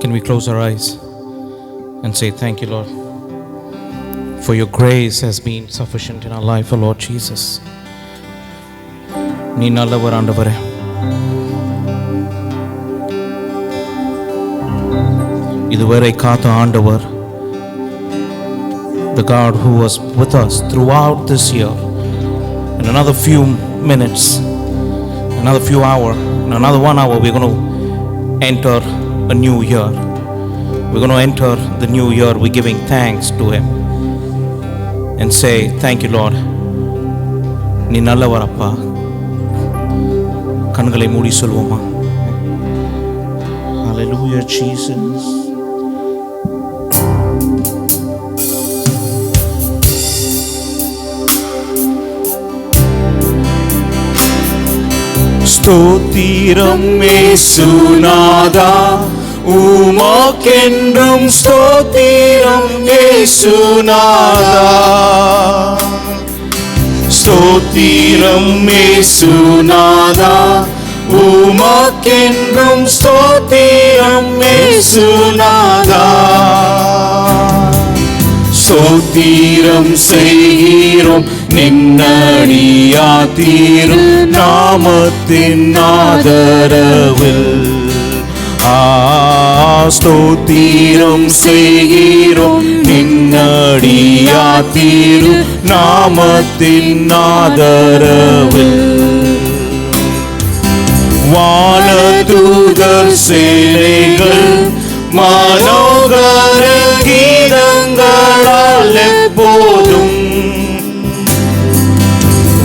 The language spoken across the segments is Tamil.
Can we close our eyes and say, thank you, Lord, for your grace has been sufficient in our life, O Lord Jesus. நீ நல்லவர் ஆண்டவரே. இதுவரை காத்த ஆண்டவர், the God who was with us throughout this year. In another few minutes, another few hours, in another 1 hour, we're going to enter a new year. We're going to enter the new year. We're giving thanks to Him and say, thank you, Lord. நீ நல்லவர் அப்பா. கண்களை மூடி சொல்வோமா? Hallelujah, Jesus. ஸ்தோத்திரம் இயேசுநாதா, உமக்கென்றும் ஸ்தோத்திரம் இயேசுநாதா. ஸ்தோத்திரம் இயேசுநாதா, உமக்கென்றும் ஸ்தோத்திரம் இயேசுநாதா. ஸ்தோத்திரம் செய்கிறோம் நின்னடியா திரு நாமத்தின் ஆதரவில். ஸ்தோத்திரம் செய்கிறோம் நின்னடியா திரு நாமத்தின் ஆதரவில். வானதூதர் சேனைகள் மனோகர கீதங்களால் எப்போதும்,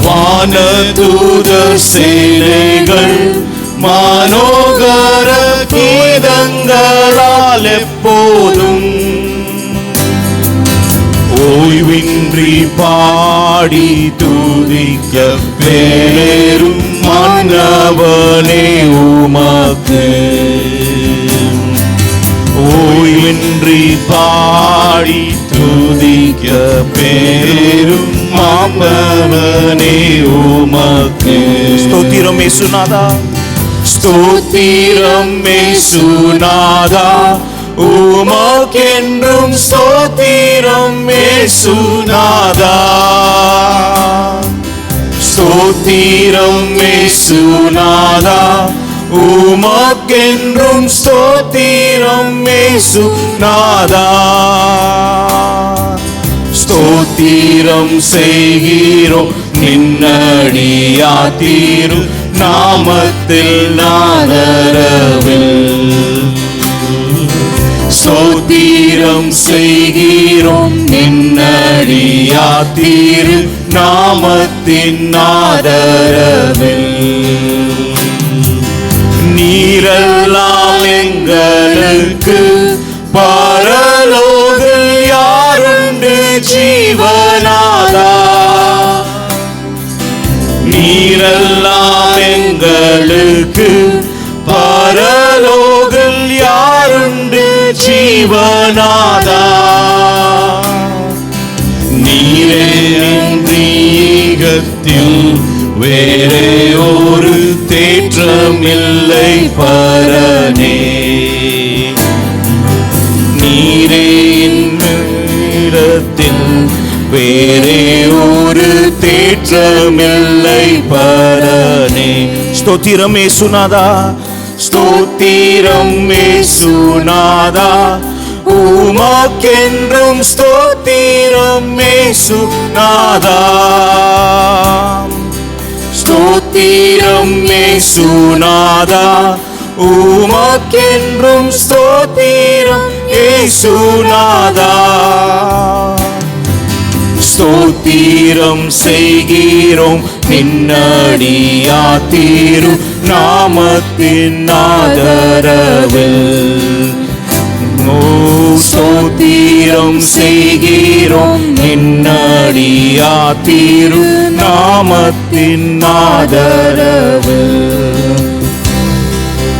வானதூதர் சேனைகள் மனோகர கீதங்களால் எப்போதும் ஓய்வின்றி பாடி துதிக்க பேரும் மன்னவனே உமக்கு. ஓய்வின்றி பாடி துதிக்க பேரும் மன்னவனே உமக்கு. ஸ்தோத்திரம் இயேசுநாதா, ஸ்தோத்திரம் இயேசுநாதா, உமக்கென்றும் ஸ்தோத்திரம் இயேசுநாதா. ஸ்தோத்திரம் இயேசுநாதா, உமக்கென்றும் ஸ்தோத்திரம் இயேசுநாதா. ஸ்தோத்திரம் செய்கிறோம் நின்னடியா திரு நாமத்தில் ஆதரவில். ஸ்தோத்திரம் செய்கிறோம் நின்னடியா திரு நாமத்தின் ஆதரவில். நீரெல்லாம் எங்களுக்கு பரலோகில் யாருண்டு ஜீவநாதா. நீரெல்லாம் எங்களுக்கு பரலோகில் யாருண்டு ஜீவநாதா. நீரேகத்தில் வேறே ஒரு தேற்றமில்லை பரனே. நீரே என்னிடத்தில் வேறே ஒரு தேற்றமில்லை பரனே. ஸ்தோத்திரம் இயேசுநாதா, ஸ்தோத்திரம் இயேசுநாதா, உமக்கென்றும் ஸ்தோத்திரம் இயேசுநாதா. ஸ்தோத்திரம் இயேசுநாதா, உமக்கென்றும் ஸ்தோத்திரம் இயேசுநாதா. ஸ்தோத்திரம் செய்கிறோம் நின்னடியா திரு நாமத்தின் ஆதரவில். ஸ்தோத்திரம் செய்கிறோம் நின்னடியா திரு நாமத்தின் ஆதரவில்.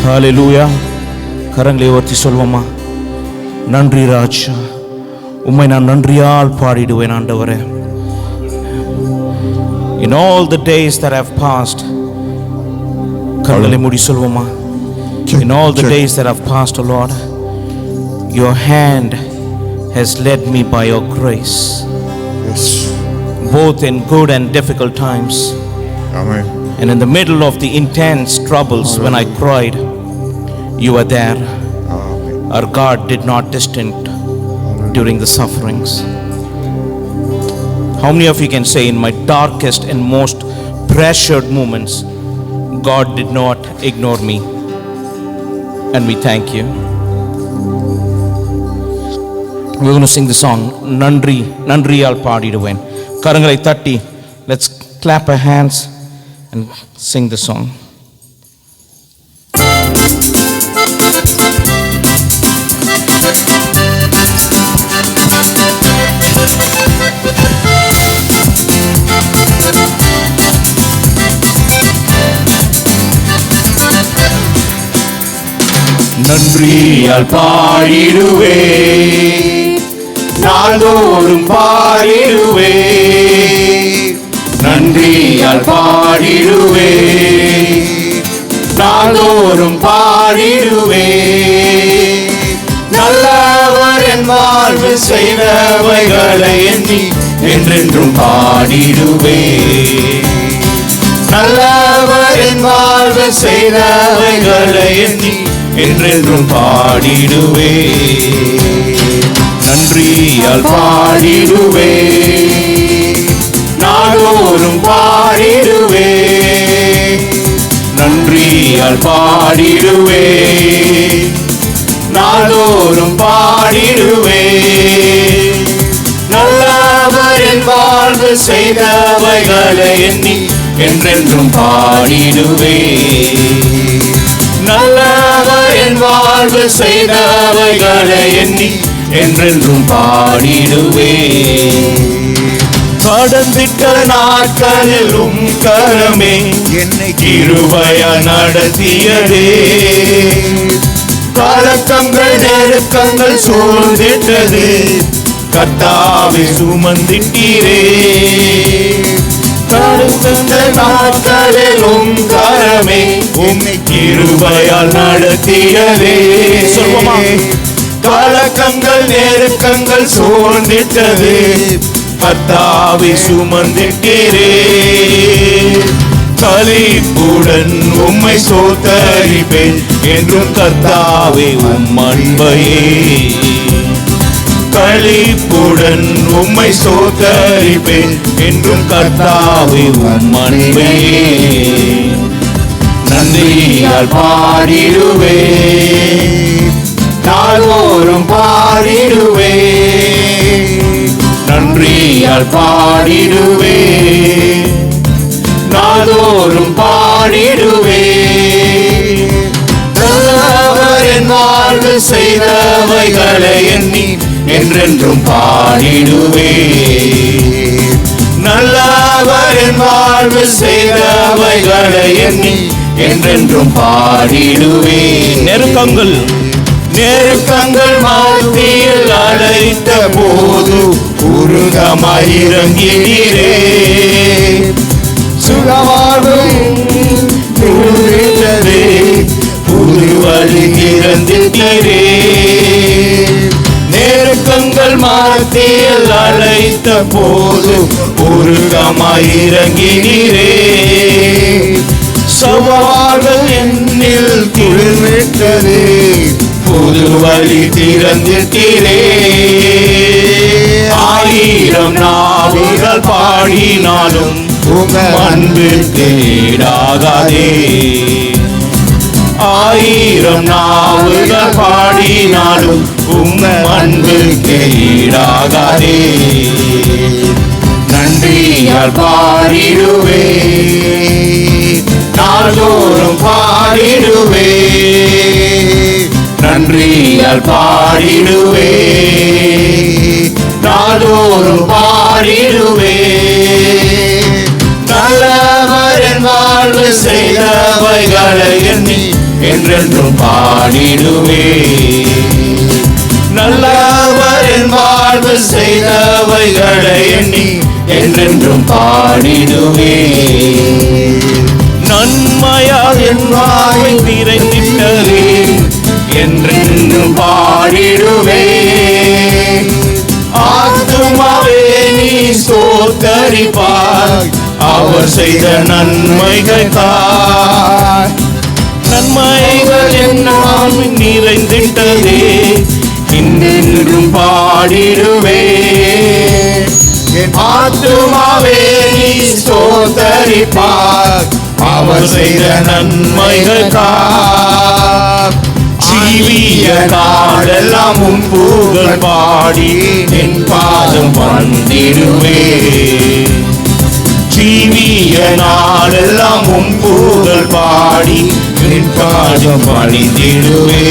ஹல்லேலூயா. கரங்களை உயர்த்தி சொல்வோமா? நன்றி ராஜா, உம்மை நான் நன்றியால் பாடிடுவேன் ஆண்டவரே. In all the days that have passed, கரங்களை மூடி சொல்வோமா? In all the days that have passed, O Lord, your hand has led me by your grace, Yes. both in good and difficult times. Amen. And in the middle of the intense troubles, when I cried, you were there. Amen. Our God did not distant during the sufferings. How many of you can say, in my darkest and most pressured moments, God did not ignore me? And we thank you. We're going to sing the song, Nandriyal Paadiduven. Karangalai Thatti. Let's clap our hands and sing the song. நன்றியால் பாடிடுவே, நாள்தோறும் பாடிடுவே, நன்றியால் பாடிடுவே, நாள்தோறும் பாடிடுவே, நல்லவர் என் வாழ்வில் செய்தவைகளை எண்ணி என்றென்றும் பாடிடுவே, நல்லவர் என் வாழ்வில் செய்தவைகளை எண்ணி என்றென்றும் பாடிடுவே, நன்றியால் பாடிடுவே, நாள்தோறும் பாடிடுவே, நன்றியால் பாடிடுவே, நாள்தோறும் பாடிடுவே, நல்லவர் என் வாழ்வு செய்தவைகளை எண்ணி என்றென்றும் பாடிடுவே, நல்லவர் என் வாழ்வு செய்தவைகளை எண்ணி என்றென்றும் பாடிடுவே, கடந்திட்ட நாட்களில் கரமே என்னை கிருபையா நடத்தியதே, கலக்கங்கள் நெருக்கங்கள் சூழ்ந்திட்டது, கர்த்தாவே சுமந்திட்டீரே, கடந்த நாட்களில் கரமே உம்மை கிருபையால் நடத்தியதே, சொல்வோமா, கலக்கங்கள் நெருக்கங்கள் சூழ்ந்திட்டது, கர்த்தாவே சுமந்திட்டீரே, களிப்புடன் உம்மை ஸ்தோத்தரிப்பேன் என்றும் கர்த்தாவே உம் அன்பையே, களிப்புடன் உம்மை ஸ்தோத்தரிப்பேன் என்றும் கர்த்தாவே உம் அன்பையே, நன்றியால் பாடிடுவே, நாள்தோறும் பாடிடுவே, நன்றியால் பாடிடுவே, நாள்தோறும் பாடிடுவே, நல்லவர் என் வாழ்வு செய்தவைகளை எண்ணி என்றென்றும் பாடிடுவே, நல்லவர் என் வாழ்வு செய்தவைகளை எண்ணி என்றென்றும் பாடிடுவே, நெருக்கங்கள் மத்தியில் அழைத்த போது உருகமாய் இறங்கினீரே, சுகவாழ்வு புது வழி திறந்திட்டீரே, நெருக்கங்கள் மத்தியில் அழைத்த போது உருகமாய் இறங்கினீரே, சவால்கள் என்னில் குளிர்விட்டது, புது வழி திறந்திட்டீரே, ஆயிரம் நாவுகள் பாடினாலும் உங்கள் அன்பிற்கு ஈடாகாதே, ஆயிரம் நாவுகள் பாடினாலும் உங்கள் அன்பிற்கு ஈடாகாதே, நன்றியால் பாடிடுவே, நாள்தோறும் பாடிடுவே, நன்றியால் பாடிடுவே, நாள்தோறும் பாடிடுவே, நல்லவர் என் வாழ்வு செய்தவைகளை எண்ணி என்றென்றும் பாடிடுவே, நல்லவர் என் வாழ்வு செய்தவைகளை எண்ணி என்றென்றும் பாடிடுவே, நன்மையால் என் வாழ்வை நிறைந்திட்டதே என்றென்றும் பாடிடுவே. ஆத்துமாவே நீ ஸ்தோத்தரிப்பாய் அவர் செய்த நன்மைகளுக்காய். நன்மைகள் என் வாழ்வை நிறைந்திட்டதே என்றென்றும் பாடிடுவே. ஆத்துமாவே நீ ஸ்தோத்தரிப்பாய் அவர் செய்த நன்மைகளுக்காய். ஜீவிய நாளெல்லாம் உன் புகழ் பாடி என் பாதம் வந்திடுவே. ஜீவிய நாளெல்லாம் உன் புகழ் பாடி என் பாதம் பணிந்திடுவே.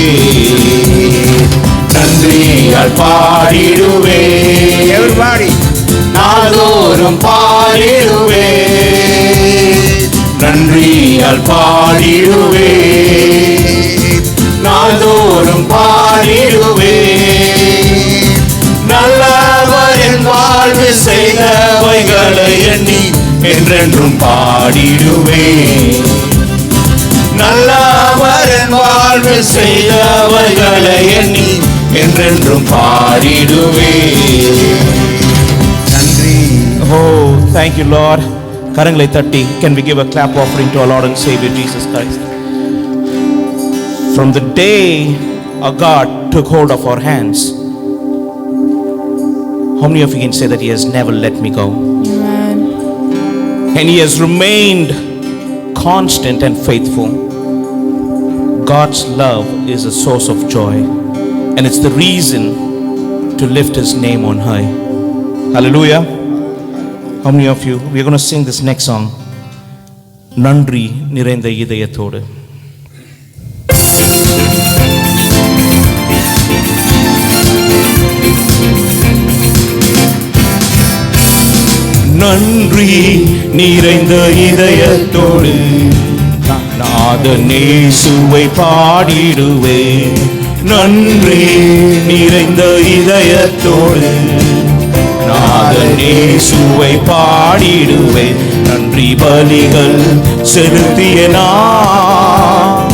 நன்றியால் பாடிடுவே. Everybody. நாள்தோறும் பாடிடுவே. நன்றியால் பாடிடுவே. நாள்தோறும் பாடிடுவே. நல்லவர் என் வாழ்வு செய்தவைகளை எண்ணி என்றென்றும் பாடிடுவே. நல்லவர் என் வாழ்வு செய்தவைகளை எண்ணி என்றென்றும் பாடிடுவே. நன்றி. Oh, thank you, Lord. கரங்களை தட்டி, can we give a clap offering to our Lord and Savior Jesus Christ? From the day our God took hold of our hands, how many of you can say that He has never let me go? Amen. And He has remained constant and faithful. God's love is a source of joy, and it's the reason to lift His name on high. Hallelujah. How many of you, we are going to sing this next song, நன்றி நிறைந்த இதயத்தோடு. நன்றி நிறைந்த இதயத்தோடு நாதன் இயேசுவை பாடிடுவே. நன்றி நிறைந்த இதயத்தோடு நாதன் இயேசுவை பாடிடுவே. நன்றி பலிகள் செலுத்திய நான்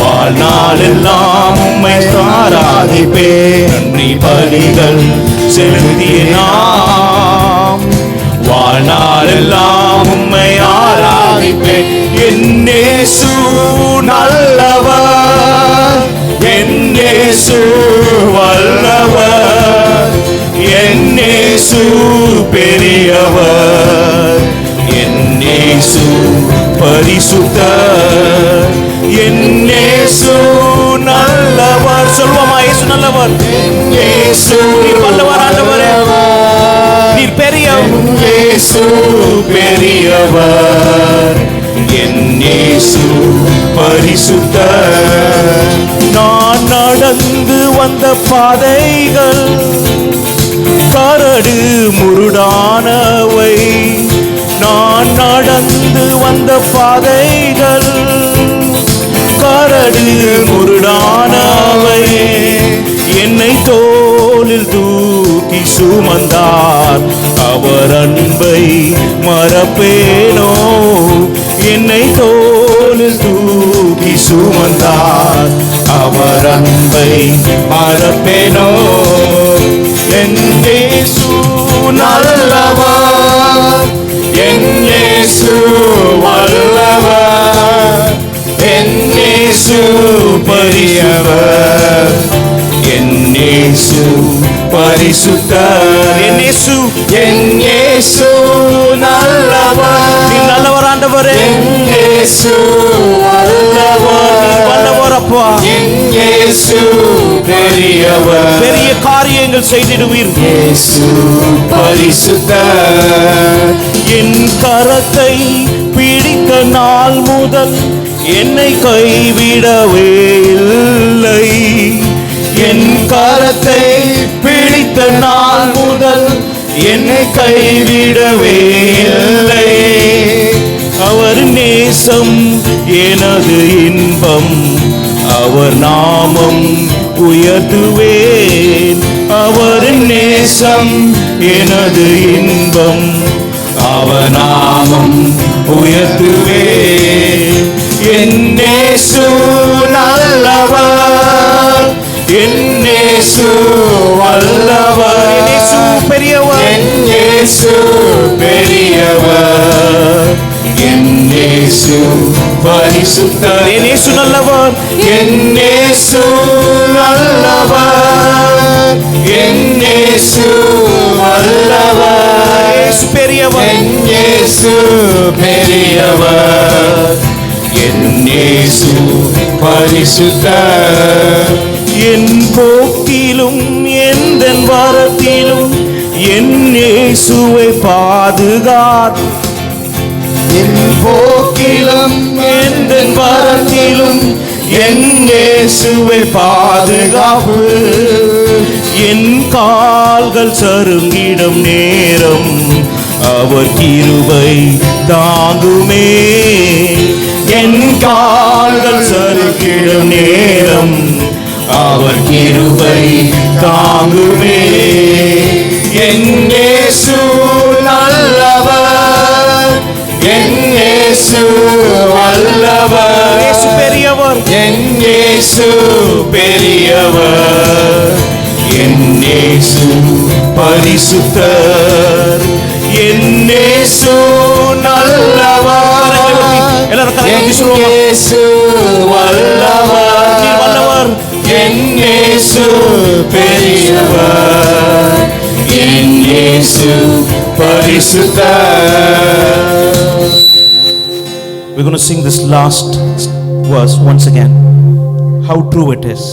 வாழ்நாளெல்லாம் உம்மை ஆராதிப்பே. நன்றி பலிகள் செலுத்திய நான் வாழ்நாளெல்லாம் உம்மை ஆராதிப்பே. என் இயேசு நல்லவர், என் இயேசு வல்லவர், என் இயேசு பெரியவர், என் இயேசு பரிசுத்தர், என் இயேசு நல்லவர். சொல்வோமா, இயேசு நல்லவர். இயேசு நீர் வல்லவர் ஆண்டவரே, நீர் பெரியவர். இயேசு பெரியவர், என் இயேசு பரிசுத்தர். நான் நடந்து வந்த பாதைகள் கரடு முருடானவை. நான் நடந்து வந்த பாதைகள் கரடு முருடானவை. என்னை தோளில் தூக்கி சுமந்தார், அவர் அன்பை மறப்பேனோ. என்னை தோளில் தூக்கி சுமந்தார், அவர் அன்பை மறப்பேனோ. என் இயேசு நல்லவர், என் இயேசு வல்லவர், என் இயேசு பெரியவர், என் இயேசு பரிசுத்தர். என் இயேசு, என் இயேசு நல்லவர். நீ நல்லவர் ஆண்டவரே. என் இயேசு வல்லவர், வல்லவர் அப்பா. என் இயேசு பெரியவர், பெரிய காரியங்கள் செய்திடுவீர். இயேசு பரிசுத்தர். என் கரத்தை பிடித்த நாள் முதல் என்னை கைவிடவே இல்லை. என் கரத்தை பிடித்த நாள் முதல் என்னை கைவிடவே இல்லை. அவர் நேசம் எனது இன்பம், அவர் நாமம் உயர்த்துவேன். அவர் நேசம் எனது இன்பம், அவர் நாமம் உயர்த்துவேன். இயேசு வல்லவர், என் இயேசு பெரியவர், என் இயேசு பெரியவர், என் இயேசு பரிசுத்தர், என் இயேசு நல்லவர், என் இயேசு நல்லவர், என் இயேசு வல்லவர், இயேசு பெரியவர், என் இயேசு பெரியவர், என் இயேசு பரிசுத்தர், என் போக்கிலும் எந்த வரத்திலும் என் இயேசுவை பாதுகாத்து, என் போக்கிலும் எந்த வரத்திலும் என் இயேசுவை பாதுகாப்பு, என் கால்கள் சருங்கிடும் நேரம் அவர் கிருபை தாங்குமே, என் கால்கள் சருங்கிடும் நேரம் அவர் கிருபை தாங்குமே, என் இயேசு நல்லவர், என் இயேசு வல்லவர், இயேசு பெரியவர், என் இயேசு பெரியவர், என் இயேசு பரிசுத்தர், என் இயேசு நல்லவர், எல்லாரும் கரங்களை என் தட்டி சொல்லுவோமா? இயேசு வல்லவர், வல்லவர், என் இயேசு பெரியவர், என் இயேசு பரிசுத்தர். We're going to sing this last verse once again. How true it is.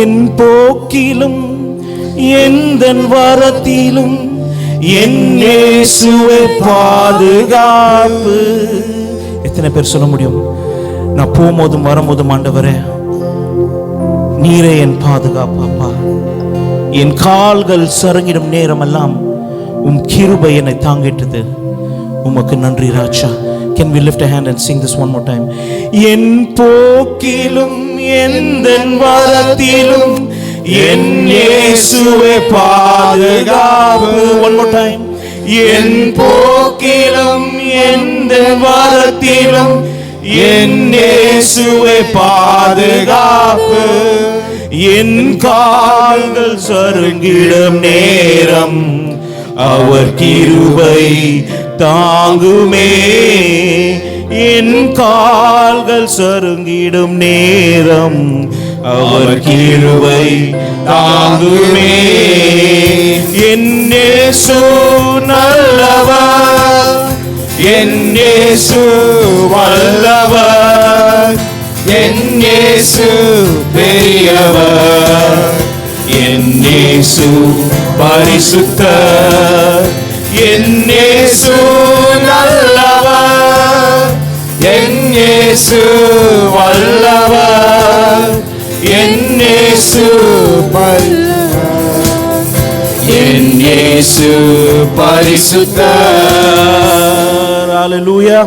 என் போக்கிலும் எந்தன் வரத்திலும் என் இயேசுவை பாதுகாப்பு. எத்தனை பேர் சொல்ல முடியும்? நான் போகும்போதும் வரும்போதும் ஆண்டவரே நீரே என் பாதுகாப்பாப்பா, என் கால்கள் சருங்கிடும் நேரமெல்லாம் உம் கிருபை என்னை தாங்கிட்டது, உமக்கு நன்றி ராஜா. Can we lift a hand and sing this one more time? என் போக்கிலும் எந்தன் வரத்திலும் என் இயேசுவே பாதுகாப்பு. One more time. என் போக்கிலும் எந்தன் வரத்திலும் என் இயேசுவே பாதுகாப்பு, என் கால்கள் சருங்கிடும் நேரம் அவர் கிருபை தாங்குமே, என் கால்கள் சருங்கிடும் நேரம் அவர் கிருபை தாங்குமே, என் இயேசு நல்லவர், என் இயேசு வல்லவர், என் இயேசு பெரியவர், என் இயேசு பரிசுத்தர், என் இயேசு நல்லவர், என் இயேசு வல்லவர், என் இயேசு என் இயேசு பரிசுத்தர். Hallelujah.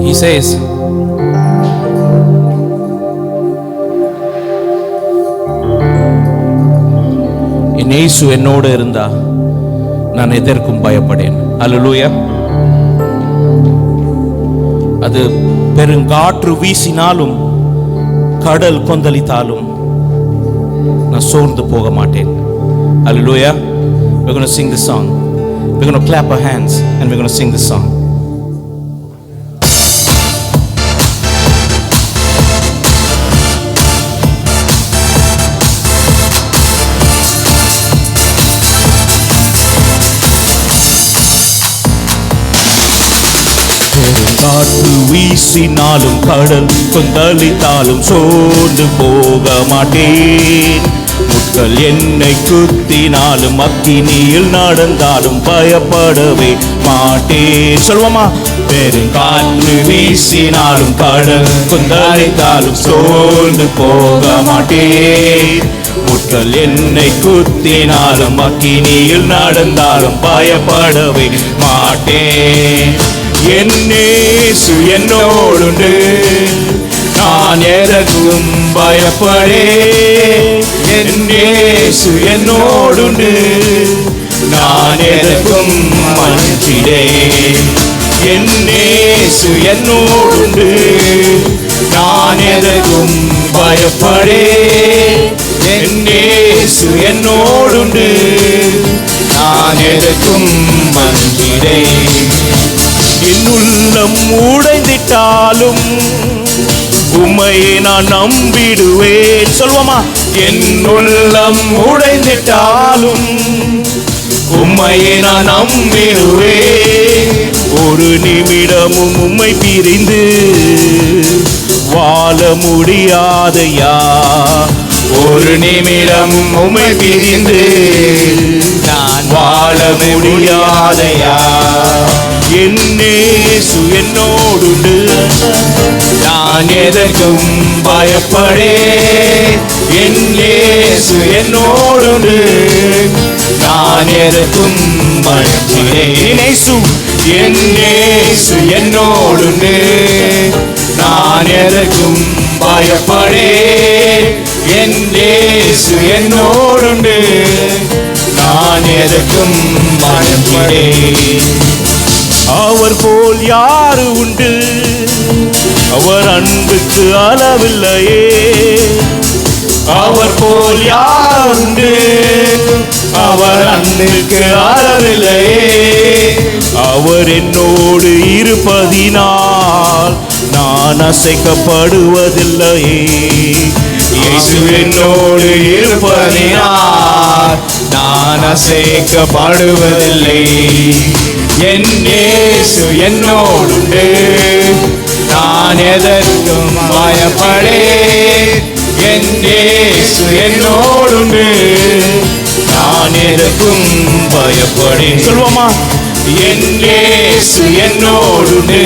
He says, என் இயேசு என்னோடு இருந்தா நான் எதற்கும் பயப்படேன். Hallelujah. அது பெருங்காற்று வீசினாலும் கடல் கொந்தளித்தாலும் நான் சோர்ந்து போக மாட்டேன். Hallelujah. We're going to sing this song. We're going to clap our hands and we're going to sing this song. காற்று வீசினாலும் கடல் கொந்தளித்தாலும் சோர்ந்து போக மாட்டேன். முட்கள் என்னை குத்தினாலும் அக்கினியில் நடந்தாலும் பயப்படவே மாட்டேன். சொல்வோமா? பெருங்காற்று வீசினாலும் கடல் கொந்தளித்தாலும் சோர்ந்து போக மாட்டேன். முட்கள் என்னை குத்தினாலும் அக்கினியில் நடந்தாலும் பயப்படவே மாட்டேன். என் இயேசு என்னோடுண்டு, நான் எதற்கும் பயப்படேன். என் இயேசு என்னோடுண்டு, நான் எதற்கும் அஞ்சிடேன். என் இயேசு என்னோடுண்டு, நான் எதற்கும் பயப்படேன். என் இயேசு என்னோடுண்டு, நான் எதற்கும் அஞ்சிடேன். என் உள்ளம் உடைந்திட்டாலும் உம்மையே நான் நம்பிடுவேன். சொல்வோமா? என் உள்ளம் உடைந்திட்டாலும் உம்மையே நான் நம்பிடுவேன். ஒரு நிமிடமும் உம்மை பிரிந்து வாழ முடியாதையா. ஒரு நிமிடமும் உம்மை பிரிந்து நான் வாழ முடியாதையா. என் இயேசு என்னோடுண்டு, நான் எதற்கும் பயப்படேன். என் இயேசு என்னோடுண்டு, நான் எதற்கும் பயப்படேன். என் இயேசு என்னோடுண்டு, நான் எதற்கும் பயப்படேன். என் இயேசு என்னோடுண்டு, நான் எதற்கும் பயப்படேன். அவர் போல் யாரு உண்டு, அவர் அன்புக்கு அளவில்லையே. அவர் போல் யார் உண்டு, அவர் அன்புக்கு அளவில்லையே. அவர் என்னோடு இருப்பதினால் நான் அசைக்கப்படுவதில்லையே. இயேசு என்னோடு இருப்பதினால் நான் அசைக்கப்படுவதில்லை. என் இயேசு என்னோடுண்டு, நான் எதற்கும் பயப்படேன். என் இயேசு என்னோடுண்டு, நான் எதற்கும் பயப்படேன். சொல்வோமா? என் இயேசு என்னோடுண்டு,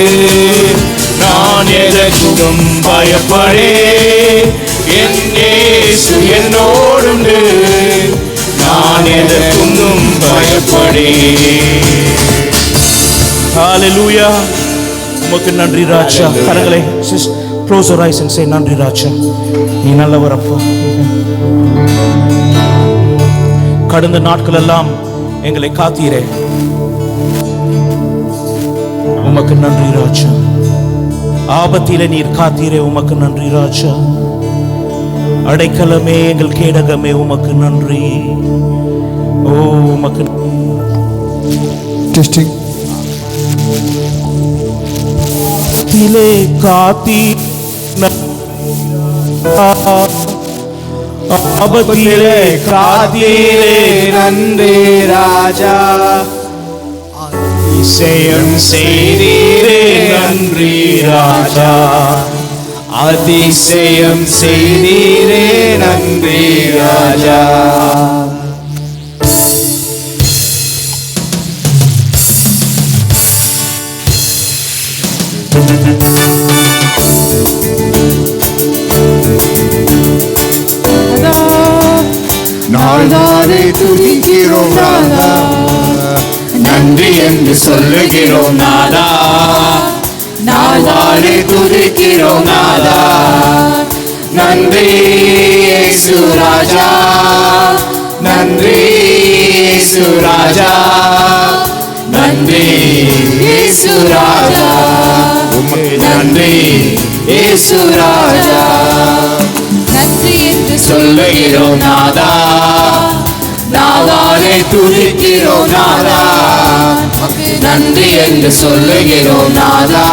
நான் எதற்கும் பயப்படேன். என் இயேசு என்னோடுண்டு, நான் எதற்கும் பயப்படேன். ஹalleluya. உமக்கு நன்றி ராஜா. கரங்களை close your eyes and say நன்றி ராஜா, நீ நல்லவர் அப்பா. கடந்த நாட்கள் எல்லாம் எங்களை காத்தீரே, உமக்கு நன்றி ராஜா. ஆபத்திலே நீர் காத்தீரே, உமக்கு நன்றி ராஜா. அடைக்கலமே எங்கள் கேடகமே, உமக்கு நன்றி. ஓ உமக்கு டெஸ்டிங். ஆபத்திலே காத்தி, ஆபத்திலே காத்தீரே நன்றி ராஜா. அதிசயம் செய்தீரே நன்றி ராஜா. அதிசயம் செய்தீரே நன்றி ராஜா. நாள்தானே துதிக்கிறோம் நாதா, நன்றி என்று சொல்லுகிறோம் நாதா. நாள்தானே துதிக்கிறோம் நாதா. நன்றி இயேசு ராஜா, நன்றி இயேசு ராஜா, நன்றி இயேசு ராஜா. உமக்கு நன்றி இயேசு ராஜா. நன்றி என்று சொல்லுகிறோம் நாதா. நாதானே துதிக்கிறோம் நாதா. நன்றி என்று சொல்லுகிறோம் நாதா.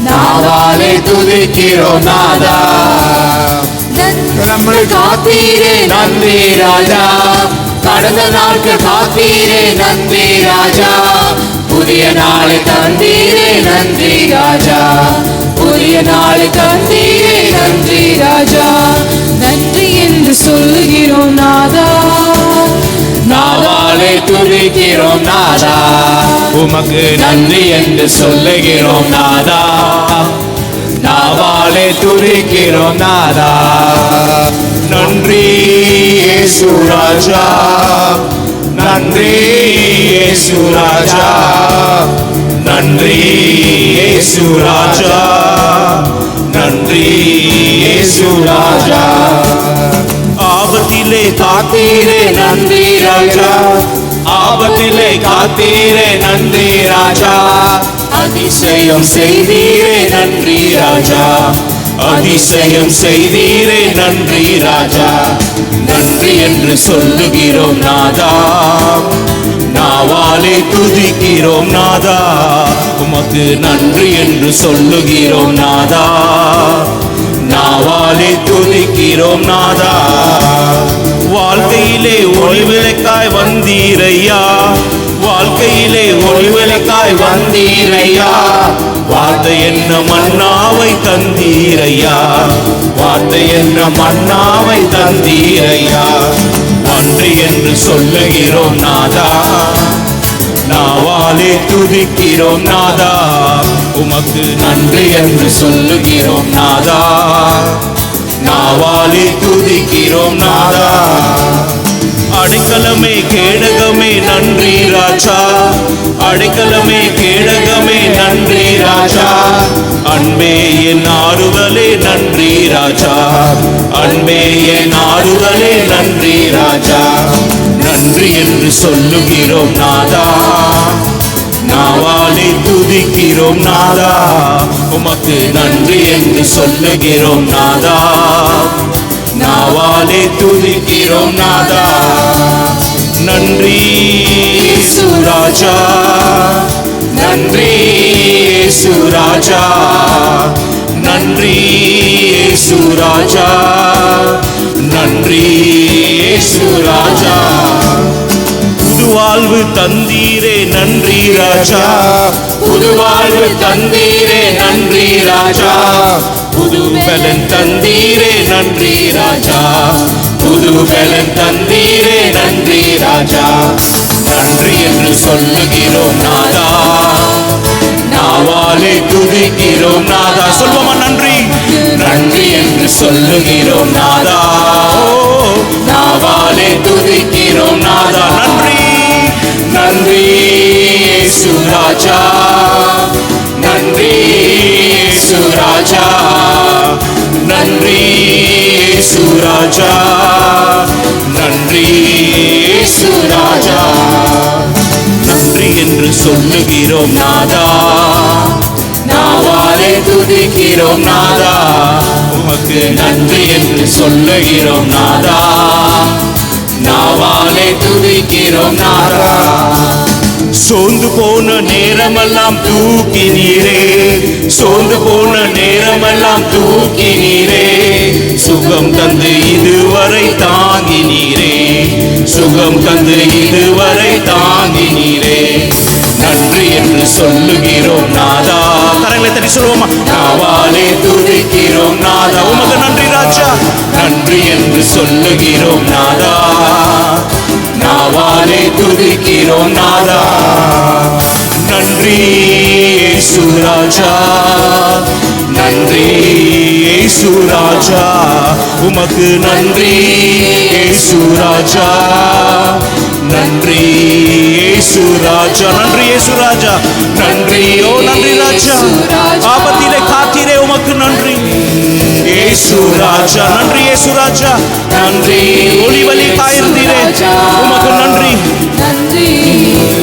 நாதானே துதிக்கிறோம் நாதா. நம்மை காத்தீரே நன்றி ராஜா. கடந்த நாட்கள் காத்தீரே நன்றி ராஜா. புதிய நாளை தந்தீரே நன்றி ராஜா. புதிய நாளை தந்தீரே நன்றி ராஜா. நன்றி என்று சொல்லுகிறோம் நாதா. நாவாலே துதிக்கிறோம் நாதா. உமக்கு நன்றி என்று சொல்லுகிறோம் நாதா. நாவாலே துதிக்கிறோம் நாதா. நன்றி இயேசு ராஜா, நன்றி இயேசு ராஜா, நன்றி இயேசு ராஜா, நன்றி இயேசு ராஜா. ஆபத்திலே காத்தீரே நன்றி ராஜா. ஆபத்திலே காத்தீரே நன்றி ராஜா, அதிசயம் செய்தீரே நன்றி ராஜா, அதிசயம் செய்தீரே நன்றி ராஜா. நன்றி என்று சொல்லுகிறோம் நாதா, நாவாலே துதிக்கிறோம் நாதா, உமக்கு நன்றி என்று சொல்லுகிறோம் நாதா, நாவாலே துதிக்கிறோம் நாதா. வாழ்க்கையிலே ஒளிவிளக்காய் வந்தீரையா, வாழ்க்கையிலே ஒளிவிளக்காய் வந்தீரையா, வார்த்தை என்ன மன்னாவை தந்தீரையா, வார்த்தை என்ன மன்னாவை தந்தீரையா. நன்றி என்று சொல்லுகிறோம் நாதா, நாவாலே துதிக்கிறோம் நாதா, உமக்கு நன்றி என்று சொல்லுகிறோம் நாதா, நாவாலே துதிக்கிறோம் நாதா. அடைக்கலமே கேடகமே நன்றி ராஜா, அடைக்கலமே கேடகமே நன்றி ராஜா, அன்பே என் ஆறுதலே நன்றி ராஜா, அன்பே என் ஆறுதலே நன்றி ராஜா. நன்றி என்று சொல்லுகிறோம் நாதா, நாவாலே துதிக்கிறோம் நாதா, உமக்கு நன்றி என்று சொல்லுகிறோம் நாதா, நாவாலே துதிக்கிறோம் நாதா. நன்றி இயேசு ராஜா, நன்றி இயேசு ராஜா, நன்றி இயேசு ராஜா, நன்றி இயேசு ராஜா. புது வாழ்வு தந்தீரே நன்றி ராஜா, புது வாழ்வு தந்தீரே நன்றி ராஜா, புது பலன் தந்தீரே நன்றி ராஜா, புது பலன் தந்தீரே நன்றி ராஜா. நன்றி என்று சொல்லுகிறோம் நாதா, நாவாலே துதிக்கிறோம் நாதா. சொல்வோமா நன்றி, நன்றி என்று சொல்லுகிறோம் நாதா, நாவாலே துதிக்கிறோம் நாதா. நன்றி நன்றி இயேசு ராஜா, நன்றி இயேசு ராஜா, நன்றி இயேசு ராஜா, நன்றி இயேசு ராஜா. நன்றி என்று சொல்லுகிறோம் நாதா, நாவாலே துதிக்கிறோம் நாதா, உமக்கு நன்றி என்று சொல்லுகிறோம் நாதா, நாவாலே துதிக்கிறோம் நாதா. சோர்ந்து போன நேரமெல்லாம் தூக்கி நீரே, சோர்ந்து போன நேரமெல்லாம் தூக்கி நீரே, சுகம் தந்து இதுவரை தாங்கி நீரே, சுகம் தந்து இதுவரை தாங்கி நீரே. நன்றி என்று சொல்லுகிறோம் நாதா. கரங்களை தட்டி சொல்லுவோமா, நாவாலே துதிக்கிறோம் நாதா, உமக்கு நன்றி ராஜா. நன்றி என்று சொல்லுகிறோம் நாதா, நாவாலே துதிக்கிறோம் நாதா. நன்றி இயேசு ராஜா, நன்றி இயேசு ராஜா, உமக்கு நன்றி இயேசு ராஜா, நன்றி இயேசு ராஜா, நன்றி இயேசு ராஜா, நன்றி ஓ நன்றி ராஜா. ஆபத்திலே காத்தீரே உமக்கு நன்றி இயேசு ராஜா, நன்றி இயேசு ராஜா, நன்றி ஒளிவலி காயிருந்தீரே உமக்கு நன்றி, நன்றி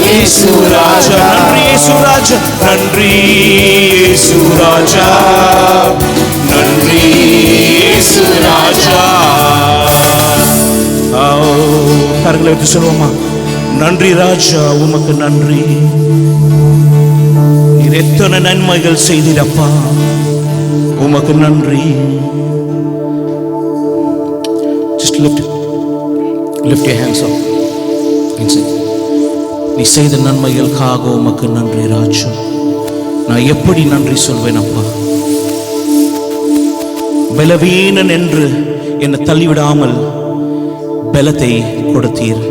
இயேசு ராஜா, நன்றி இயேசு ராஜா, நன்றி இயேசு ராஜா, நன்றி இயேசு ராஜா. கரங்களை எடுத்து சொல்லுவோமா, நன்றி ராஜா, உமக்கு நன்றி. நீர் எத்தனை நன்மைகள் செய்தீரப்பா, உமக்கு நன்றி. Just lift your hands up and say, நீ செய்த நன்மைகளுக்காக உமக்கு நன்றி ராஜா. நான் எப்படி நன்றி சொல்வேன் அப்பா. பலவீனன் என்று என்னை தள்ளிவிடாமல் பலத்தை கொடுத்தீர்,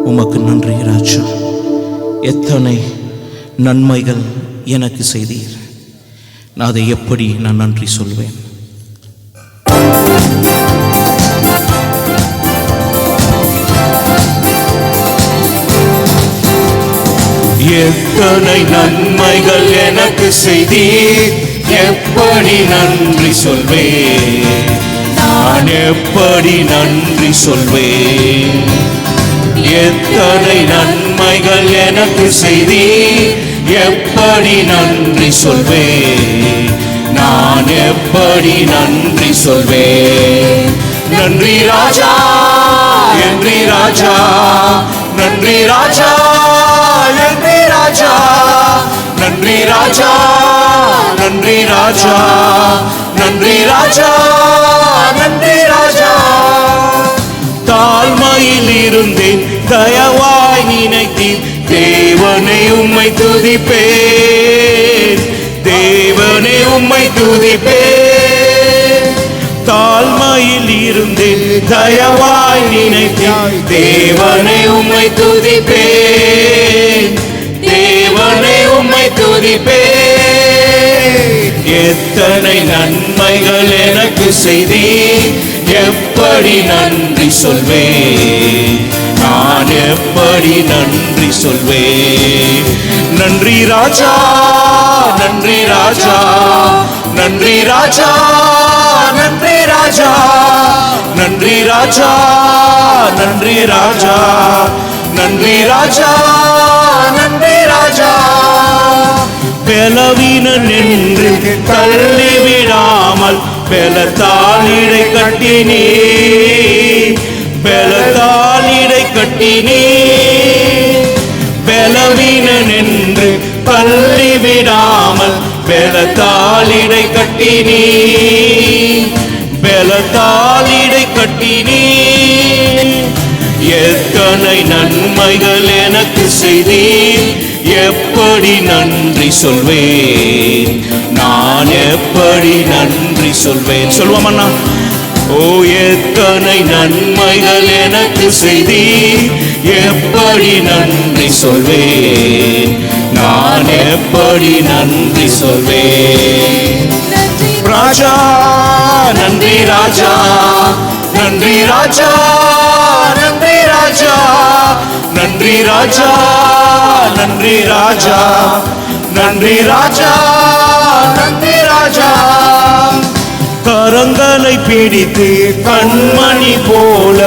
உமக்கு நன்றி ராஜா. எத்தனை நன்மைகள் எனக்கு செய்தீர், நான் அதை எப்படி நான் நன்றி சொல்வேன். எத்தனை நன்மைகள் எனக்கு செய்தீர், எப்படி நன்றி சொல்வேன், நான் எப்படி நன்றி சொல்வேன். எத்தனை நன்மைகள் எனக்கு செய்தி, எப்படி நன்றி சொல்வேன், நான் எப்படி நன்றி சொல்வேன். நன்றி ராஜா, நன்றி ராஜா, நன்றி ராஜா, நன்றி ராஜா, நன்றி ராஜா, நன்றி ராஜா, நன்றி ராஜா, நன்றி ராஜா. தாழ்மையில் இருந்தேன், தயவாய் நினைத்தீர், தேவனை உம்மை துதிப்பேன், தேவனை உம்மை துதிப்பேன். தாழ்மையில் இருந்தேன், தயவாய் நினைத்தீர், தேவனை உம்மை துதிப்பேன், தேவனை உம்மை துதிப்பேன். எத்தனை நன்மைகள் எனக்கு செய்தீர், எப்படி நன்றி சொல்வேன், நான் எப்படி நன்றி சொல்வேன். நன்றி ராஜா, நன்றி ராஜா, நன்றி ராஜா, நன்றி ராஜா, நன்றி ராஜா, நன்றி ராஜா, நன்றி ராஜா, நன்றி ராஜா. பலவீனன் என்று தள்ளி விடாமல் பலத்தால் இடை கட்டினீர், பலத்தால் இடை கட்டினீர். பலவீனன் என்று தள்ளி விடாமல் பலத்தால் இடை கட்டினீர், பலத்தால் இடை கட்டினீர். எத்தனை நன்மைகள் எனக்கு செய்தீர், எப்படி நன்றி சொல்வேன், நான் எப்படி நன்றி சொல்வேன். சொல்வோம் அண்ணா. ஓ எத்தனை நன்மைகள் எனக்கு செய்தீர், எப்படி நன்றி சொல்வேன், நான் எப்படி நன்றி சொல்வேன். ராஜா, நன்றி ராஜா, நன்றி ராஜா, நன்றி ராஜா, நன்றி ராஜா, நன்றி ராஜா, நன்றி ராஜா, நன்றி ராஜா. கரங்களை பிடித்து கண்மணி போல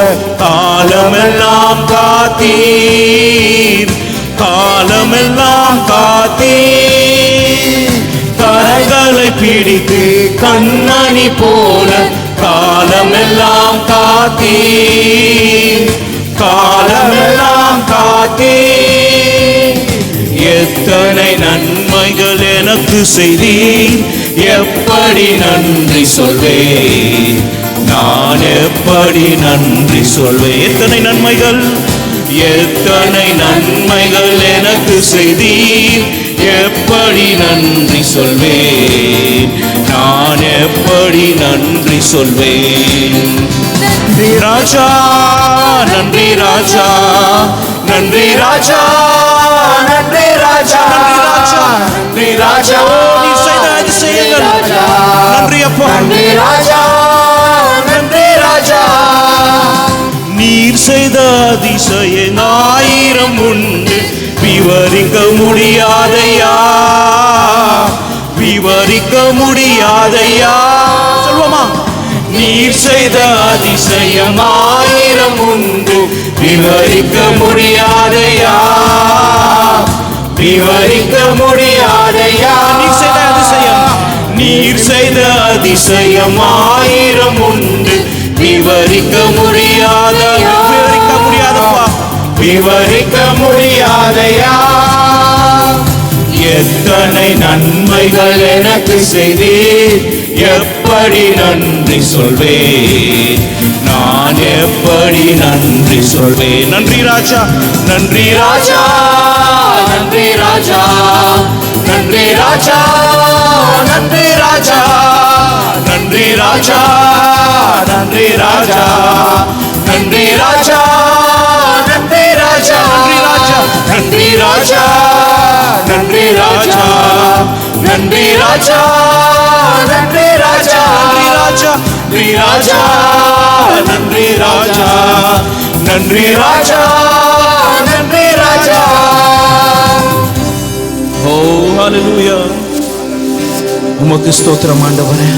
காலமெல்லாம் காத்தீர், காலமெல்லாம் காத்தீர். கரங்களை பிடித்து கண்மணி போல காலமெல்லாம் காத்தீர், காலமெல்லாம் காத்தீர். எத்தனை நன்மைகள் எனக்கு செய்தீர், எப்படி நன்றி சொல்வேன், நான் எப்படி நன்றி சொல்வேன். எத்தனை நன்மைகள், எத்தனை நன்மைகள் எனக்கு செய்தீர், எப்படி நன்றி சொல்வேன், நான் எப்படி நன்றி சொல்வேன். நன்றி ராஜா, நன்றி ராஜா, நன்றி ராஜா, நன்றி ராஜா, நன்றி ராஜா. நீ செய்த அதிசயங்கள், நன்றி அப்பா. நன்றி ராஜா, நன்றி ராஜா. நீர் செய்த அதிசயம் ஆயிரம் உண்டு, விவரிக்க முடியாதையா, விவரிக்க முடியாதையா. சொல்வோமா. நீர் செய்த அதிசயம் ஆயிரம் உண்டு, விவரிக்க முடியாதையா, விவரிக்க முடியாதையா. நீர் செய்த அதிசயம், நீர் செய்த அதிசயம் ஆயிரம் உண்டு, விவரிக்க முடியாதையா, விவரிக்க முடியாதப்பா, விவரிக்க முடியாதையா. எத்தனை நன்மைகள் எனக்கு செய்தீர், எப்படி நன்றி சொல்வேன், நான் எப்படி நன்றி சொல்வேன். நன்றி ராஜா, நன்றி ராஜா, நன்றி ராஜா, நன்றி ராஜா, நன்றி ராஜா, நன்றி ராஜா, நன்றி ராஜா, நன்றி ராஜா, நன்றி ராஜா, நன்றி ராஜா, நன்றி ராஜா, நன்றி ராஜா, நன்றி ராஜா, நன்றி ராஜா, நன்றி ராஜா, நன்றி ராஜா, நன்றி ராஜா. ஓ ஹல்லேலூயா. உமக்கு ஸ்தோத்திரம் ஆண்டவரே.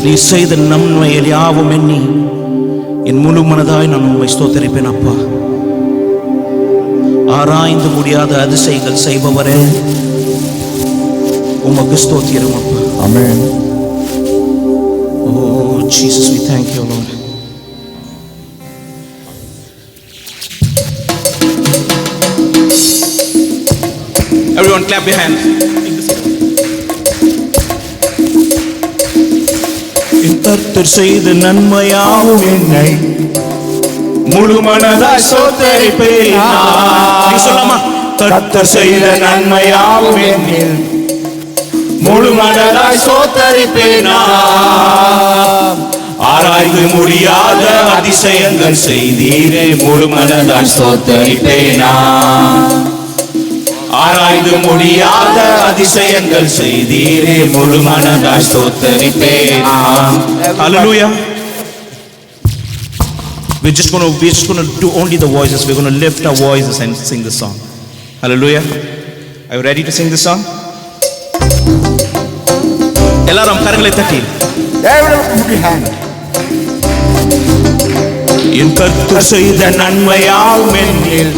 நீ செய்த நன்மைகள் யாவும் எண்ணி என் முழு மனதாய் நான் உம்மை ஸ்தோத்தரிப்பேன் அப்பா. ஆராய்ந்து முடியாத அதிசயங்கள் செய்பவரே, உமக்கு ஸ்தோத்திரம் அப்பா. Amen. Oh Jesus, we thank you, Lord. Everyone clap your hands. என் கர்த்தர் செய்த நன்மையாவும் என்னை முழு மனதாய் ஸ்தோத்தரிப்பேன் நான். நீ சொல்லாமா? கர்த்தர் செய்த நன்மையாவும் என்னில் முழு மனதாய் ஸ்தோத்தரிப்பேன் நான். ஆராய்ந்து முடியாத அதிசயங்கள் செய்தீரே, முழு மனதாய் ஸ்தோத்தரிப்பேன் நான். ஆராய்ந்து முடியாத அதிசயங்கள் செய்தீரே, முழு மனதாய் ஸ்தோத்தரிப்பேன் நான். Hallelujah. We're just going to do only the voices. We're going to lift our voices and sing the song. Hallelujah. Are you ready to sing the song? எல்லாரும் கரங்களை தட்டி Everyone put your hand. என் கர்த்தர் செய்த நன்மையாவும் என்னில்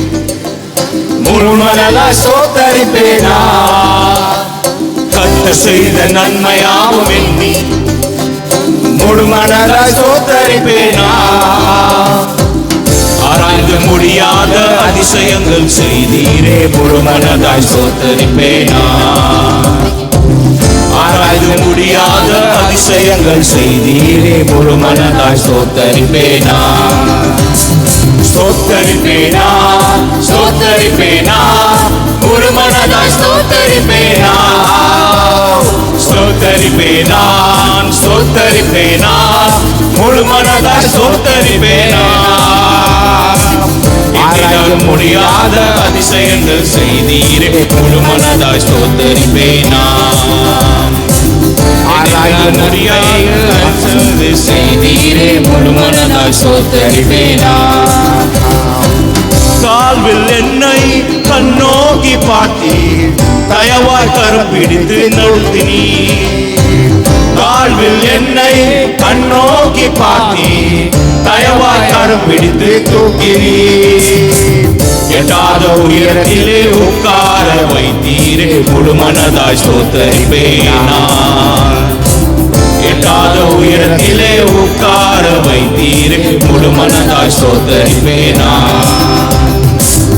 முழு மனதாய் ஸ்தோத்தரிப்பேன் நான். கர்த்தர் செய்த நன்மையாவும் என்னில் முழு மனதாய் ஸ்தோத்தரிப்பேன் நான். ஆராய்ந்து முடியாத அதிசயங்கள் செய்தீரே, முழு மனதாய் ஸ்தோத்தரிப்பேன் நான். ஆராய்ந்து முடியாத அதிசயங்கள் செய்தீரே, முழு மனதாய் ஸ்தோத்தரிப்பேன் நான். ஸ்தோத்தரிப்பேன் நான், ஸ்தோத்தரிப்பேன் நான், முழு மனதாய் ஸ்தோத்தரிப்பேன் நான். ஸ்தோத்தரிப்பேன் நான், ஸ்தோத்தரிப்பேன் நான், முழு மனதாய் ஸ்தோத்தரிப்பேன் நான். ஆராய்ந்து முடியாத அதிசயங்கள் செய்தீரே, முழு மனதாய் ஸ்தோத்தரிப்பேன் நான். ஆராய்ந்து முடியாத அதிசயங்கள் செய்தீரே, முழு மனதாய் ஸ்தோத்தரிப்பேன் நான். தாழ்வில் என்னை கண்ணோக்கி பார்த்தீர், தயவாய் கரம் பிடித்து நடத்தினீர். தாழ்வில் என்னை கண்ணோக்கி பார்த்தீர், தயவாய் கரம் பிடித்து தூக்கினீர். எட்டாத உயரத்திலே உட்கார வைத்தீரே, முழு மனதாய் ஸ்தோத்தரிப்பேன் நான். எட்டாத உயரத்திலே உட்கார வைத்தீரே, முழு மனதாய் ஸ்தோத்தரிப்பேன் நான்.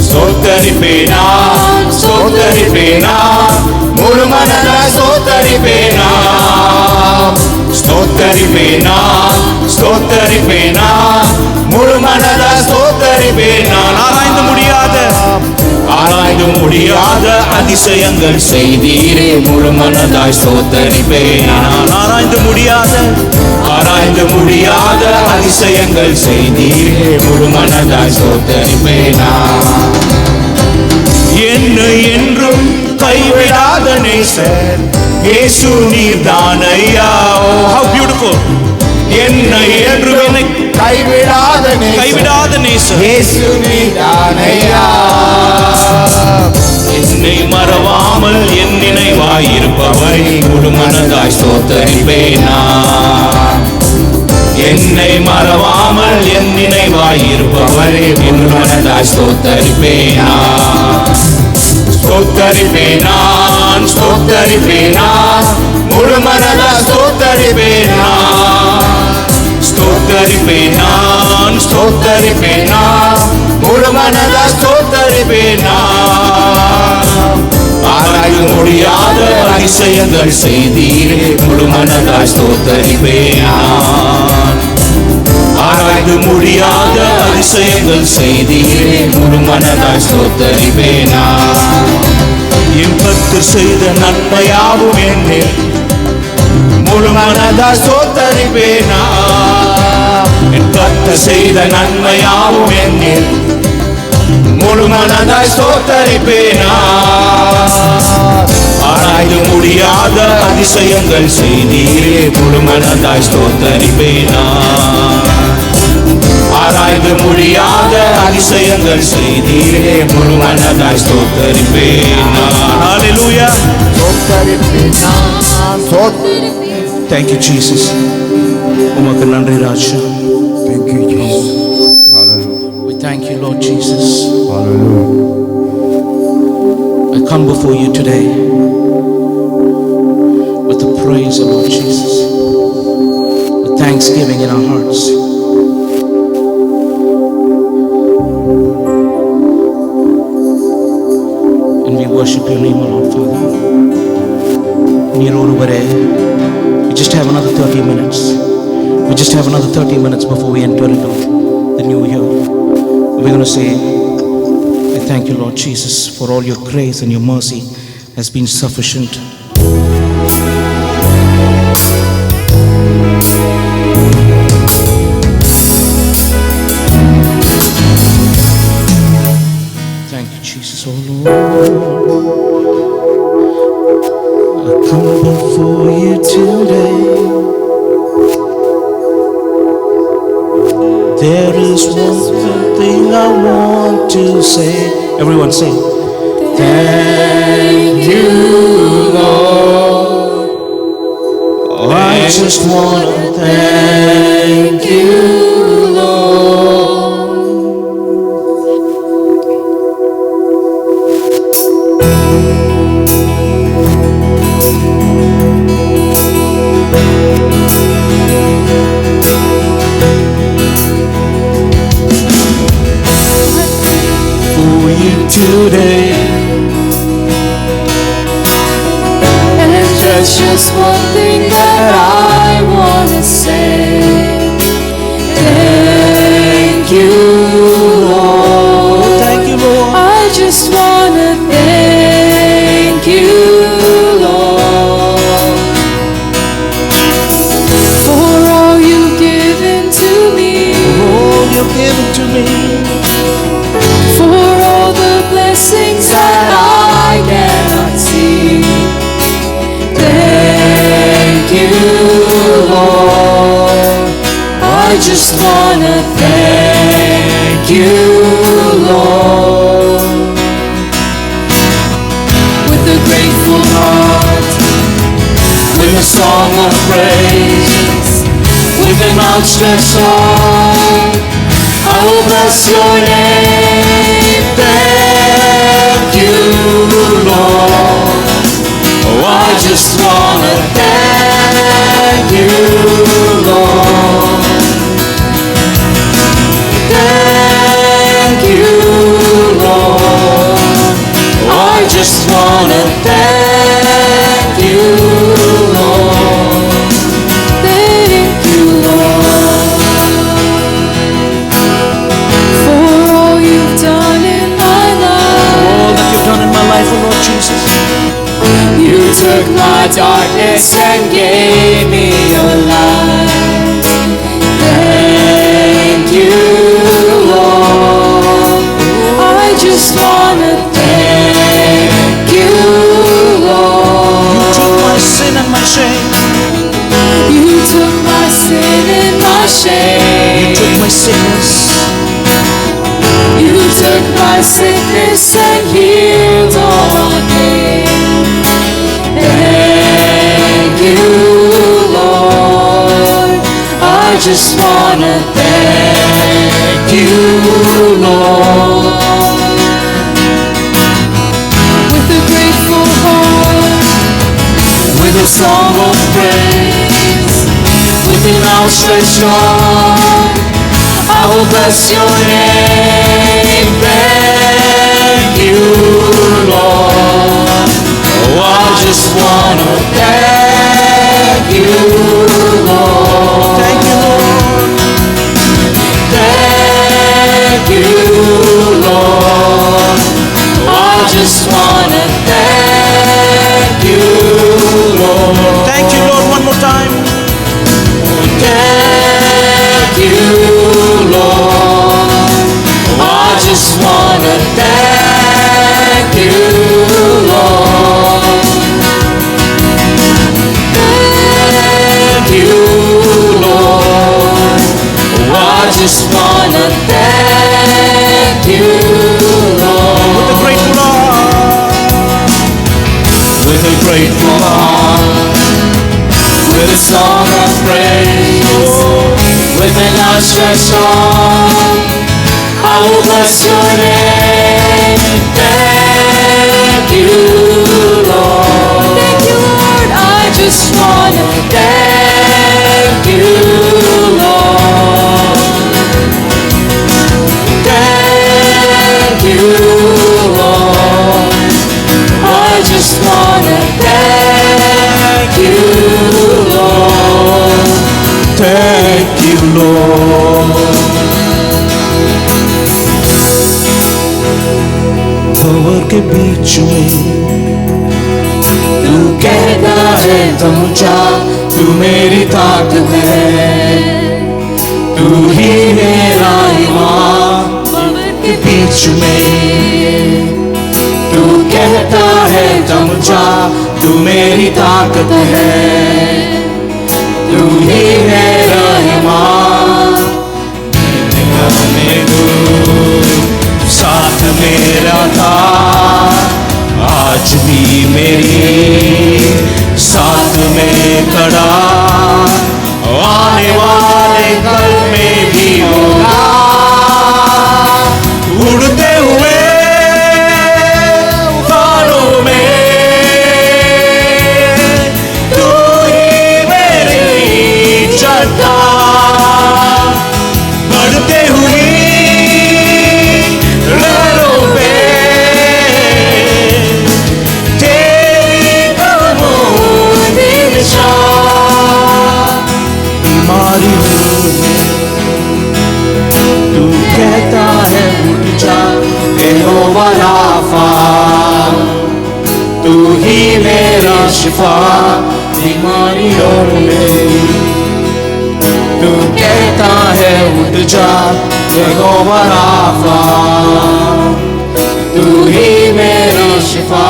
ஸ்தோத்தரிப்பேன் நான், ஸ்தோத்தரிப்பேன் நான், முழு மனதாய் ஸ்தோத்தரிப்பேன் நான். ஸ்தோத்தரிப்பேன் நான், ஸ்தோத்தரிப்பேன் நான், முழு மனதாய் ஸ்தோத்தரிப்பேன் நான். ஆராய்ந்து முடியாத அதிசயங்கள் செய்தீரே, முழு மனதாய் ஸ்தோத்தரிப்பேன் நான். ஆராய்ந்து முடியாத அதிசயங்கள் செய்தீரே, முழு மனதாய் ஸ்தோத்தரிப்பேன் நான். என்னை என்றும் கைவிடாத நேசர் இயேசு நீர்தானையா. How beautiful. என்னை என்றும் கைவிடாத நேசர் இயேசு நீதானையா. என்னை மறவாமல் என் நினைவாயிருப்பவரை, முழு மனதாய் ஸ்தோத்தரிப்பேன் நான். என்னை மறவாமல் என் நினைவாயிருப்பவரை, முழு மனதாய் ஸ்தோத்தரிப்பேன் நான். ஸ்தோத்தரிப்பேன் நான், ஸ்தோத்தரிப்பேன் நான், முழு மனதாய் ஸ்தோத்தரிப்பேன் நான். ஸ்தோத்தரிப்பேன் நான், ஸ்தோத்தரிப்பேன் நான், முழு மனதாய் ஸ்தோத்தரிப்பேன் நான். ஆராய்ந்து முடியாத அதிசயங்கள் செய்தீரே, முழு மனதாய் ஸ்தோத்தரிப்பேன் நான். ஆராய்ந்து முடியாத அதிசயங்கள் செய்தீரே, முழு மனதாய் ஸ்தோத்தரிப்பேன் நான். என் கர்த்தர் செய்த நன்மையாவும் என்னில் முழு மனதாய் ஸ்தோத்தரிப்பேன் நான். என் கர்த்தர் செய்த நன்மையாவும் என்னில் முழு மனதாய் ஸ்தோத்தரிப்பேன் நான். ஆராய்ந்து முடியாத அதிசயங்கள் செய்தீரே, முழு மனதாய் ஸ்தோத்தரிப்பேன் நான். ஆராய்ந்து முடியாத அதிசயங்கள் செய்தீரே, முழு மனதாய் ஸ்தோத்தரிப்பேன் நான். Hallelujah. ஸ்தோத்தரிப்பேன் நான், Thank you, Jesus. உமக்கு நன்றி ராஜா. Thank you, Jesus. Hallelujah. We thank you, Lord Jesus. Hallelujah. come before you today with the praise of Lord Jesus, with thanksgiving in our hearts. And we worship your name, O Lord Father. We just have another 30 minutes. We just have another 30 minutes before we enter into the new year. We're going to say, I thank you, Lord Jesus, for all your grace and your mercy has been sufficient. Thank you, Jesus, oh Lord. I come before you today. There is one thing I want to say. Everyone say, thank you, Lord. I just want to thank you, Lord. Today, And there's just one thing that I want to say. Thank you, Lord. thank you, Lord. I just want to thank you, Lord, for all you've given to me, Oh, you've given to me. for all the blessings that I cannot see. Thank you, Lord. I just want to thank you, Lord. With a grateful heart, with a song of praise, with an outstretched arm, I will bless your name. Thank you, Lord. Oh, I just want to thank you, Lord. Thank you, Lord. Oh, I just want to thank you, Lord. Thank you, Lord, for all you've done in my life. All that you've done in my life, oh Lord Jesus. You took my darkness and gave me your light. Thank you, Lord. I just want to thank you, Lord. You took my sin and my shame. You took my sin and my shame. You took my sickness. You took my sickness and healed all my pain. Thank you, Lord. I just want to thank you, Lord. With a grateful heart, with a song of praise, with an outstretched arm, I will bless your name. Thank you, Lord. Oh, I just want to thank you, Lord. Thank you, Lord. Thank you, Lord. I just want to thank you, Lord. Thank you, Lord, one more time. Thank you, Lord. I just want to thank you, Lord. Thank you, Lord. I just want to thank you, Lord. With a grateful heart. With a grateful heart, with a song of praise, with an outstretched arm, I will bless your name. Thank you, Thank you, Lord. भंवर के बीच में तू कहता है तुम जा, तू मेरी ताकत है, तू ही मेरा ईमान। भंवर के बीच में तू कहता है तुम जा, तू मेरी ताकत है, तू ही मेरा ईमान। साथ मेरा था आज भी मेरी साथ में खड़ा, आने वाले कल में भी होगा। उड़ते हुए तूफानों में तू ही मेरी चट्टान, बढ़ते हुए तू कहता है उठ जा, यहोवा राफा, तू ही मेरा शिफा बीमारियों में। तू कहता है उठ जा, यहोवा राफा, तू ही मेरा शिफा।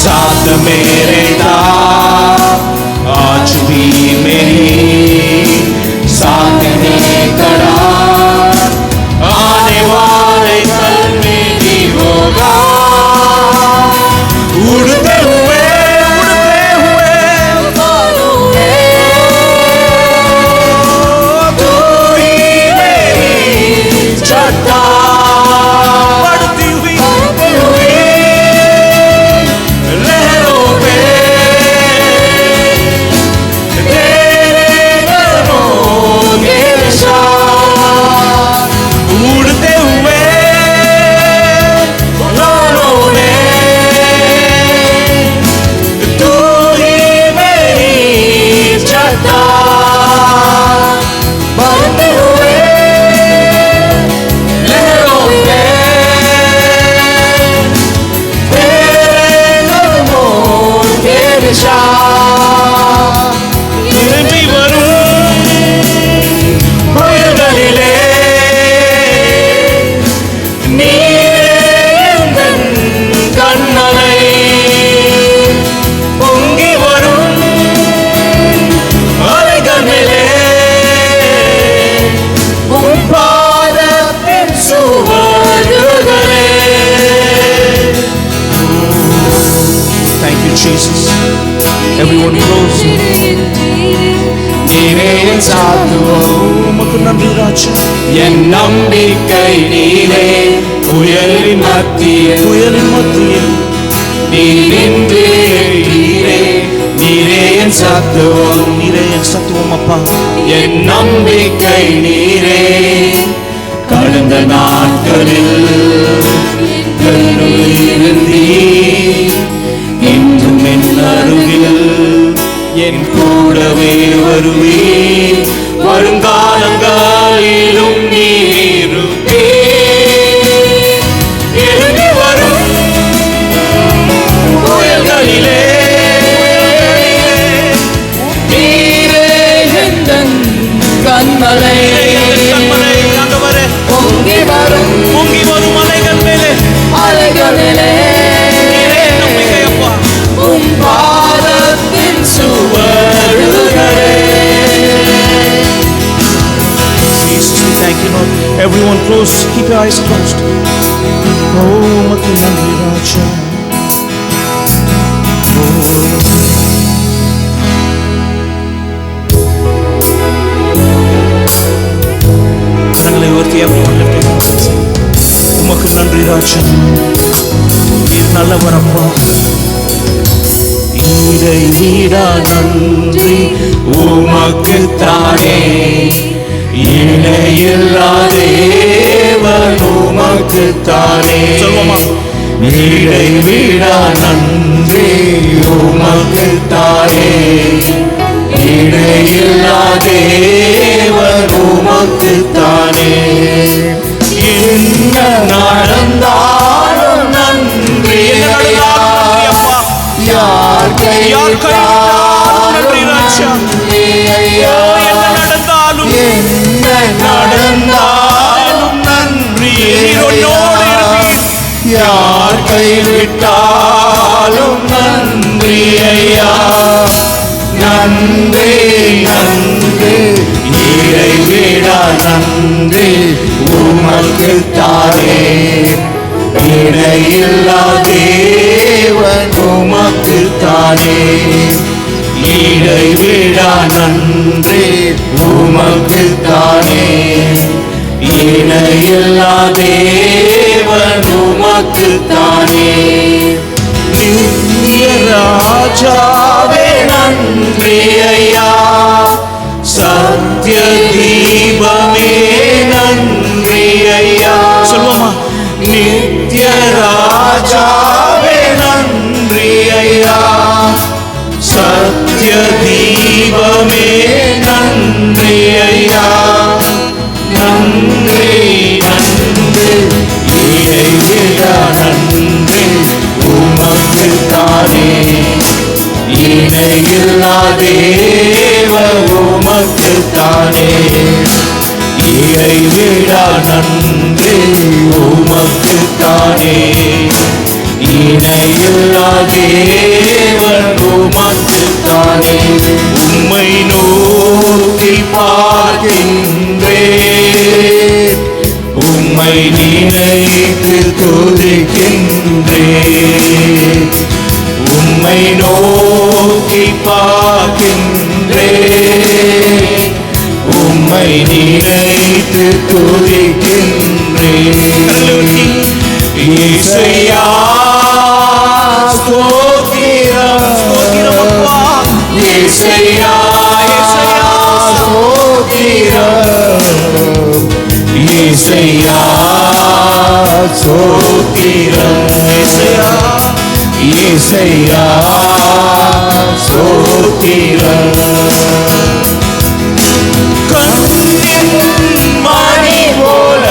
साथ मेरे था आज भी मेरी साथ में खड़ा, आने वाले कल में भी होगा। उड़ते हुए तू ही मेरी चट्टान, बढ़ती हुई लहरों पे उड़ते हुए लहरों में तू ही मेरी चट्टान, बढ़ते हुए लहरों में तेरे कदमों के निशान। भी वरुण புயல்களிலே நீரேந்தன் கண்மலை பொங்கி வரும் அலைகளிலே உன் பாதத்தின் சுவடுகளே. Thank you, Jesus. Everyone close. நீரே என் சாத்துவம், உமக்கு நன்றி ராஜா. என் நம்பிக்கை நீரே, புயலின் மத்தியில் நீரின்றி நீரே, நீரே என் சாத்துவம், நீரே என் சத்துவம் அப்பா. என் நம்பிக்கை நீரே, கடந்த நாட்களில் இருந்தீர், இன்றும் என் அருகில் என் கூடவே வருவீர், வருங்காலங்களிலும் நீருப்பீர். எழுதி வரும் புயல்களிலே நீரே எந்தன் கண்மலை, பொங்கி வரும் அலைகள் மேலே உன் பாதத்தின் சுவடுகளே. Thank you, Lord. Everyone close, keep your eyes closed. Oh, உமக்கு நன்றி ராஜா. கண்களை உயர்த்தி everyone lift your hands. உமக்கு நன்றி ராஜா, நீர் நல்லவர் அப்பா. இறை வீடா நன்றி உமக்குத்தானே, இணையில்லா தேவன் உமக்குத்தானே. சொல்வோமா? இடைவிடா நன்றி உமக்கு தானே, இடையில்லா தேவன் உமக்கு தானே. என்ன நடந்தாலும் நன்றி ஐயா, யார் கைவிட்டாலும் நன்றி ஐயா, என்ன நடந்தாலும் நன்றி, யார் கைவிட்டாலும் நன்றி ஐயா. நன்றி நன்றி இறைவிடா நன்றி உமக்கு தானே, இடையில்லா தேவன் உமக்கு தானே. இடைவிடா நன்றி உமக்கு தானே, இணையில்லா தேவன் உமக்கு தானே. நித்திய ராஜாவே நன்றி ஐயா, சத்திய தீபமே நன்றி ஐயா. சொல்லுவோமா? நித்திய ராஜாவே நன்றி ஐயா, சத்திய தீபமே நன்றி ஐயா. நன்றி நன்றி இறைவிடா நன்றி உமக்கு தானே, இணையில்லா தேவன் உமக்கு தானே. இறைவிடா நன்றி உமக்கு தானே, இணையில்லா தேவன் உமக்கு தானே. உம்மை நோக்கி பார்க்கின்றேன், உம்மை நினைத்து துதிக்கின்றேன். உம்மை நோக்கி பார்க்கின்றேன், உம்மை நினைத்து துதிக்கின்றேன். இசையா ஸ்தோத்திரம், இசையா ஸ்தோத்திரம், இசையா ஸ்தோத்திரம், இசையா ஸ்தோத்திரம். கண்ணின் மணி போல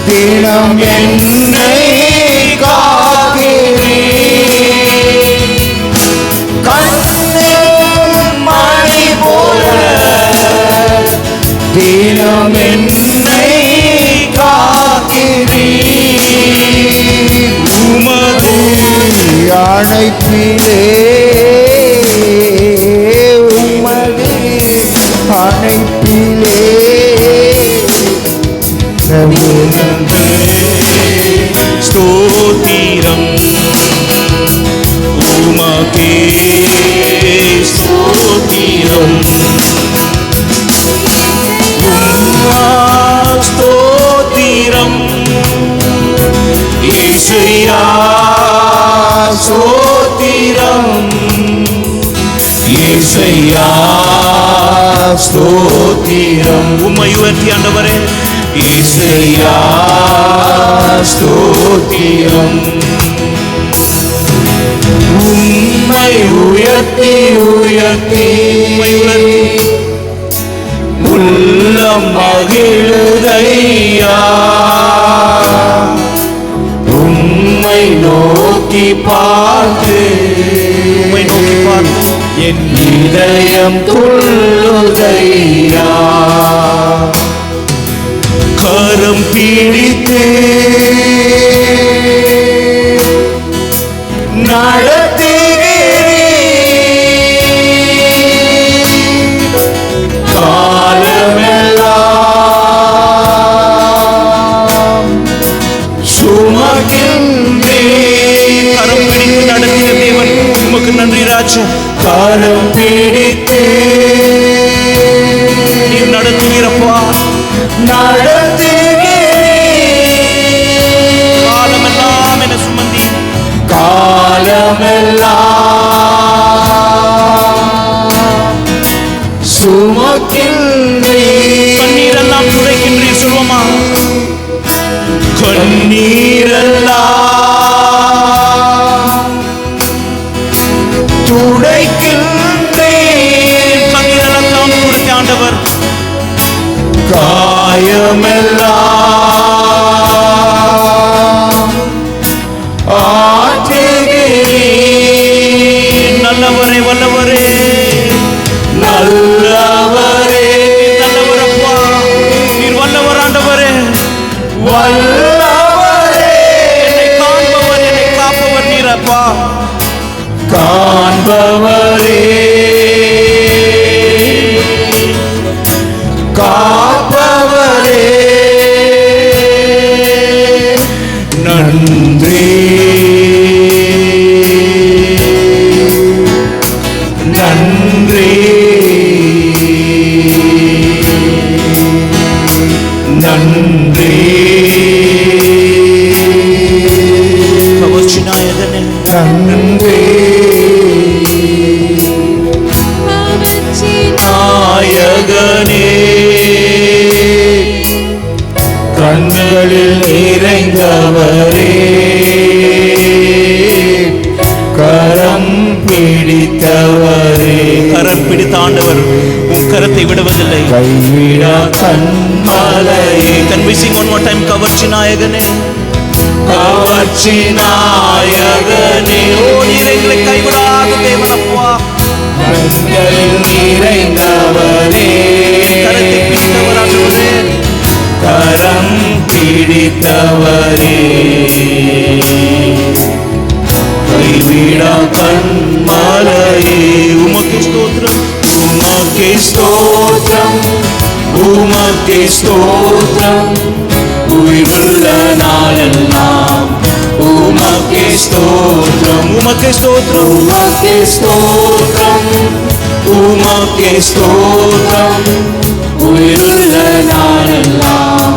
தினம் என்னை காக்கிறீர், கண்ணின் மணி போல தினம் என்னை காக்கிறீர். உமது அணைப்பிலே, உமது அணைப்பிலே ஸ்தோத்திரம் உமக்கே ஸ்தோத்திரம். ஸ்தோத்திரம் இசையா ஸ்தோத்திரம், இசையா ஸ்தோத்திரம். உம்மை உயர்த்தி ஆண்டவரே, இசையா ஸ்தோத்திரம். உம்மை உயர்த்தி உயர்த்தி உள்ளம் மகிழுதையா, உம்மை நோக்கி பார்த்து, உம்மை நோக்கி பார்த்து என் இதயம் துள்ளுதையா. கரம் பிடித்து நடத்துகிறீர், காலமெல்லாம் சுமக்கின்றீர். கரம் பிடித்து நடத்திய தேவன் உமக்கு நன்றி ராஜா. கரம் பிடித்து நீர் நடத்துகிறப்பா, காலமெல்லாம் என சுமந்தி, காலமெல்லாம் சுமக்கின்றீர். கண்ணீரெல்லாம் துடைக்கின்றீர். சொல்லுவோமா? கண்ணீரெல்லாம் துடைக்கின்றேன். கண்ணீரெல்லாம் துடைத்த ஆண்டவர் காயமெல்லாம் ஆற்றுகிறேன். நல்லவரே வல்லவரே நல்லவரே நல்லவரப்பா, நீர் வல்லவர் ஆண்டவரே, வல்லவரே என்னை காண்பவர் என்னை காப்பவர் நீரப்பா. காண்பவரே காப்பவரே நன்றி நன்றி நன்றி கவர்ச்சி நாயகனே நன்றி நாயகனே கண்களில் நிறைந்தவரே கரம் பிடித்தவரே கரம் பிடித்த ஆண்டவர் உன் கரத்தை விடுவதில்லை. கைவிடா கண்மலையே Can we sing one more time? கவர்ச்சி நாயகனே கவர்ச்சி நாயகனே ஓ நீர் எங்களை கைவிடாத தேவனப்பா. கண்களில் நிறைந்தவரே கரத்தை பிடித்தவர் ஆண்டவரே, கரம் பிடித்தவரே கைவிடா கண்மலையே உமக்கு ஸ்தோத்திரம் உமக்கே ஸ்தோத்திரம் உமக்கே ஸ்தோத்திரம் உயிருள்ள நாளெல்லாம் உமக்கே ஸ்தோத்திரம் உமக்கு ஸ்தோத்திரம் உமக்கே ஸ்தோத்திரம் உமக்கே ஸ்தோத்திரம் உயிருள்ள நாளெல்லாம்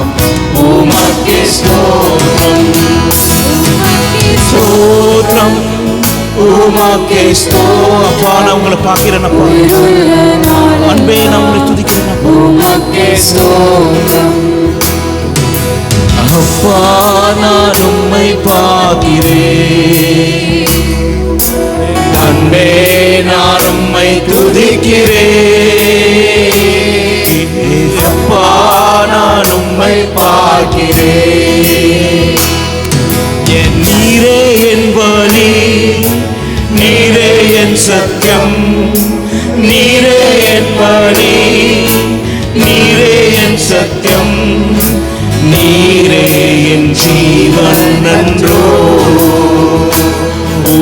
உமக்கே ஸ்தோத்திரம் ஸ்தோத்திரம் உமக்கே ஸ்தோத்திரம் அப்பா, நான் உங்களை பார்க்கிறேனப்பா. அன்பே, நான் உங்களை துதிக்கிறேனப்பா. உமக்கே ஸ்தோத்திரம் அப்பா நான் உம்மை பார்க்கிறேன் அன்பே நான் உம்மை துதிக்கிறேன் அப்பா நான் உம்மை பார்க்கிறேன் என் நீரே என் வழி நீரே என் சத்தியம் நீரே என் வழி நீரே என் சத்தியம் நீரே என் ஜீவன் நன்றோ ஓ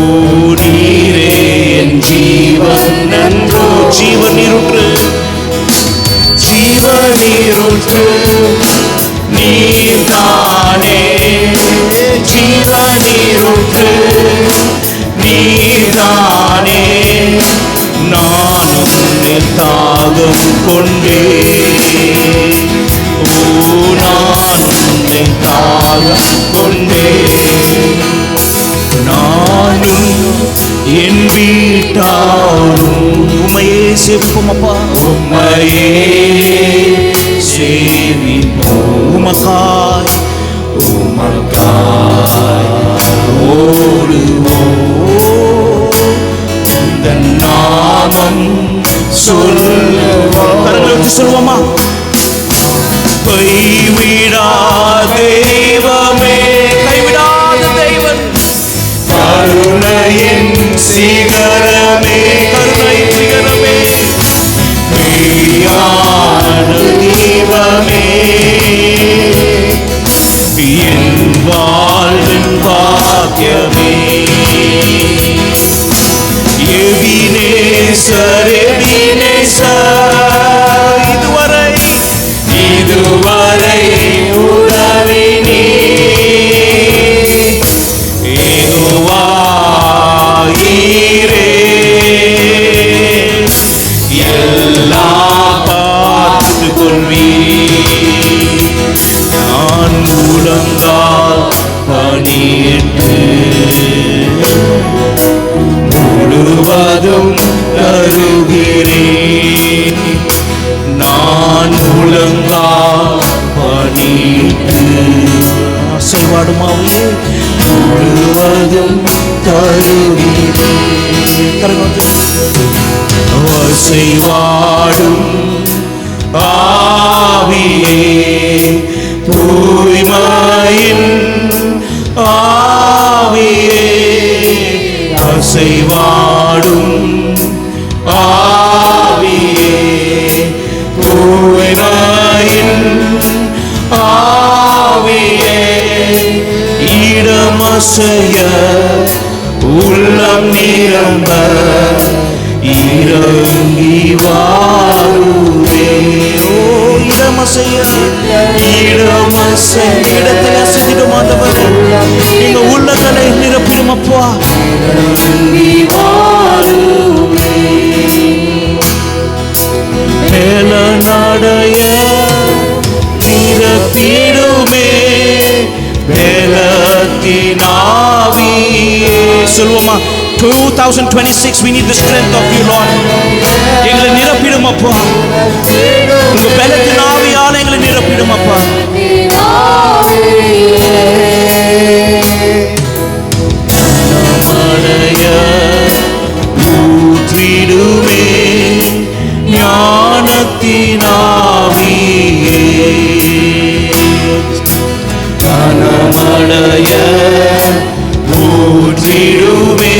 நீரே என் ஜீவன் நன்றோ ஜீவன் நீரூற்று ஜீவனீருற்று நீர்தானே ஜீவனீருற்று நீர்தானே நானும் தாகம் கொண்டே ஓ நானும் தாகம் கொண்டே நானும் என் வீட்டாரும் உம்மையே சேவிப்போம் அப்பா. உம்மையே சேவிப்போம் உமக்காய் உமக்காய் ஓடுவோம் உந்தன் நாமம் சொல்லுவோம் கரங்களை வச்சு சொல்லுவோமா? கைவிடா தெய்வமே கைவிடாத தெய்வன், கருணையின் சிகரமே கருணையின் சிகரமே, மெய்யான தெய்வமே என் வாழ்வின் பாக்கியமே எபினேசர் எபினேசர் இதுவரை உதவினே ஏகுவாயிரே எல்லாம் பார்த்து கொள்வீர் நான் முழங்கால் பணியிட்டு முழுவதும் தருகிறேன் அசைவாடும் ஆவியே, தூய்மையின் ஆவியே, அசைவாடும் ஆவியே, தூய்மையின் ஆவியே, இடமசைய உள்ளம் நிரம்ப இறங்கி வாருவே. இடமசைய இடமசைய இடத்துல அசைந்திடும் ஆண்டவரே, எங்க உள்ளங்களை நிரப்பிடும் அப்பா. இறங்கி வாருவே. மேல நடைய நிரப்பிடுமே மேலத்தினாவியே. சொல்லுவோமா? 2026 we need the strength of you Lord. எங்களை நிரப்பிடும் அப்பா. உங்க பலத்தின் ஆவியால எங்களை நிரப்பிடும் அப்பா. மழைய ஊற்றிடுமே ஞானத்தினாவியே. கனமழைய ஊற்றிடுமே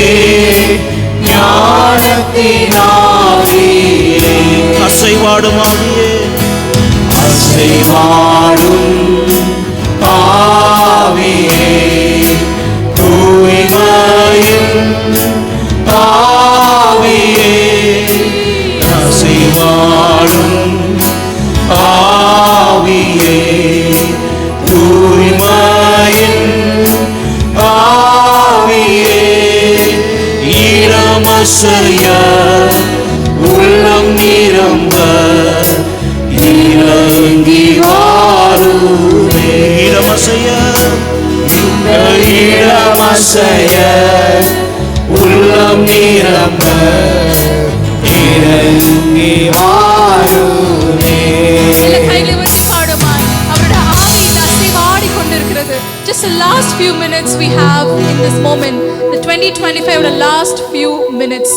ஞானத்தினாவியே. அசைவாடும் ஆவியே, அசைவாடும் ஆவியே, தூய்மையின் ஆவியே, அசைவாடும் ஆவியே, தூய்மையின் ஆவியே, இடமசைய உள்ளம் நிரம்ப இறங்கி வாருமே. இடமசைய இடமசைய உள்ளம் நிரம்ப இறங்கி வாருமே. கைகளை உயர்த்தி பாடுமாய் அவருடைய ஆவி இந்த அசைவாடி கொண்டிருக்கிறது. Just the last few minutes we have in this moment, the 2025 last few minutes.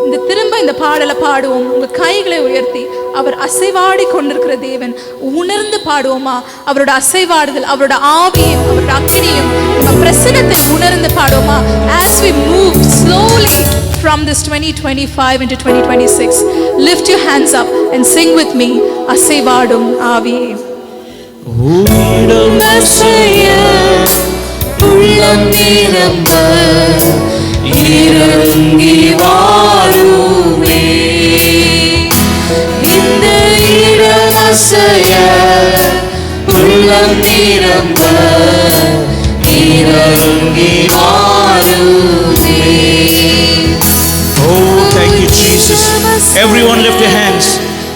இந்த திரும்ப இந்த பாடலை பாடுவோம். உங்க கைகளை உயர்த்தி அவர் அசைவாடி கொண்டிருக்கிற தேவன் உணர்ந்து பாடுவோமா? அவரோட அசைவாடுதல், அவரோட ஆவியும் அவரோட அக்கினியும் நம்ம பிரசன்னத்தை உணர்ந்து பாடுவோமா? As we move slowly from this 2025 into 2026, lift your hands up and sing with me, அசைவாடும் ஆவியே. இடமசைய உள்ளம் நிரம்ப இறங்கி வாருமே. இந்த இடமசைய உள்ளம் நிரம்ப இறங்கி வாருமே. Oh, thank you, Jesus. Everyone lift your hands.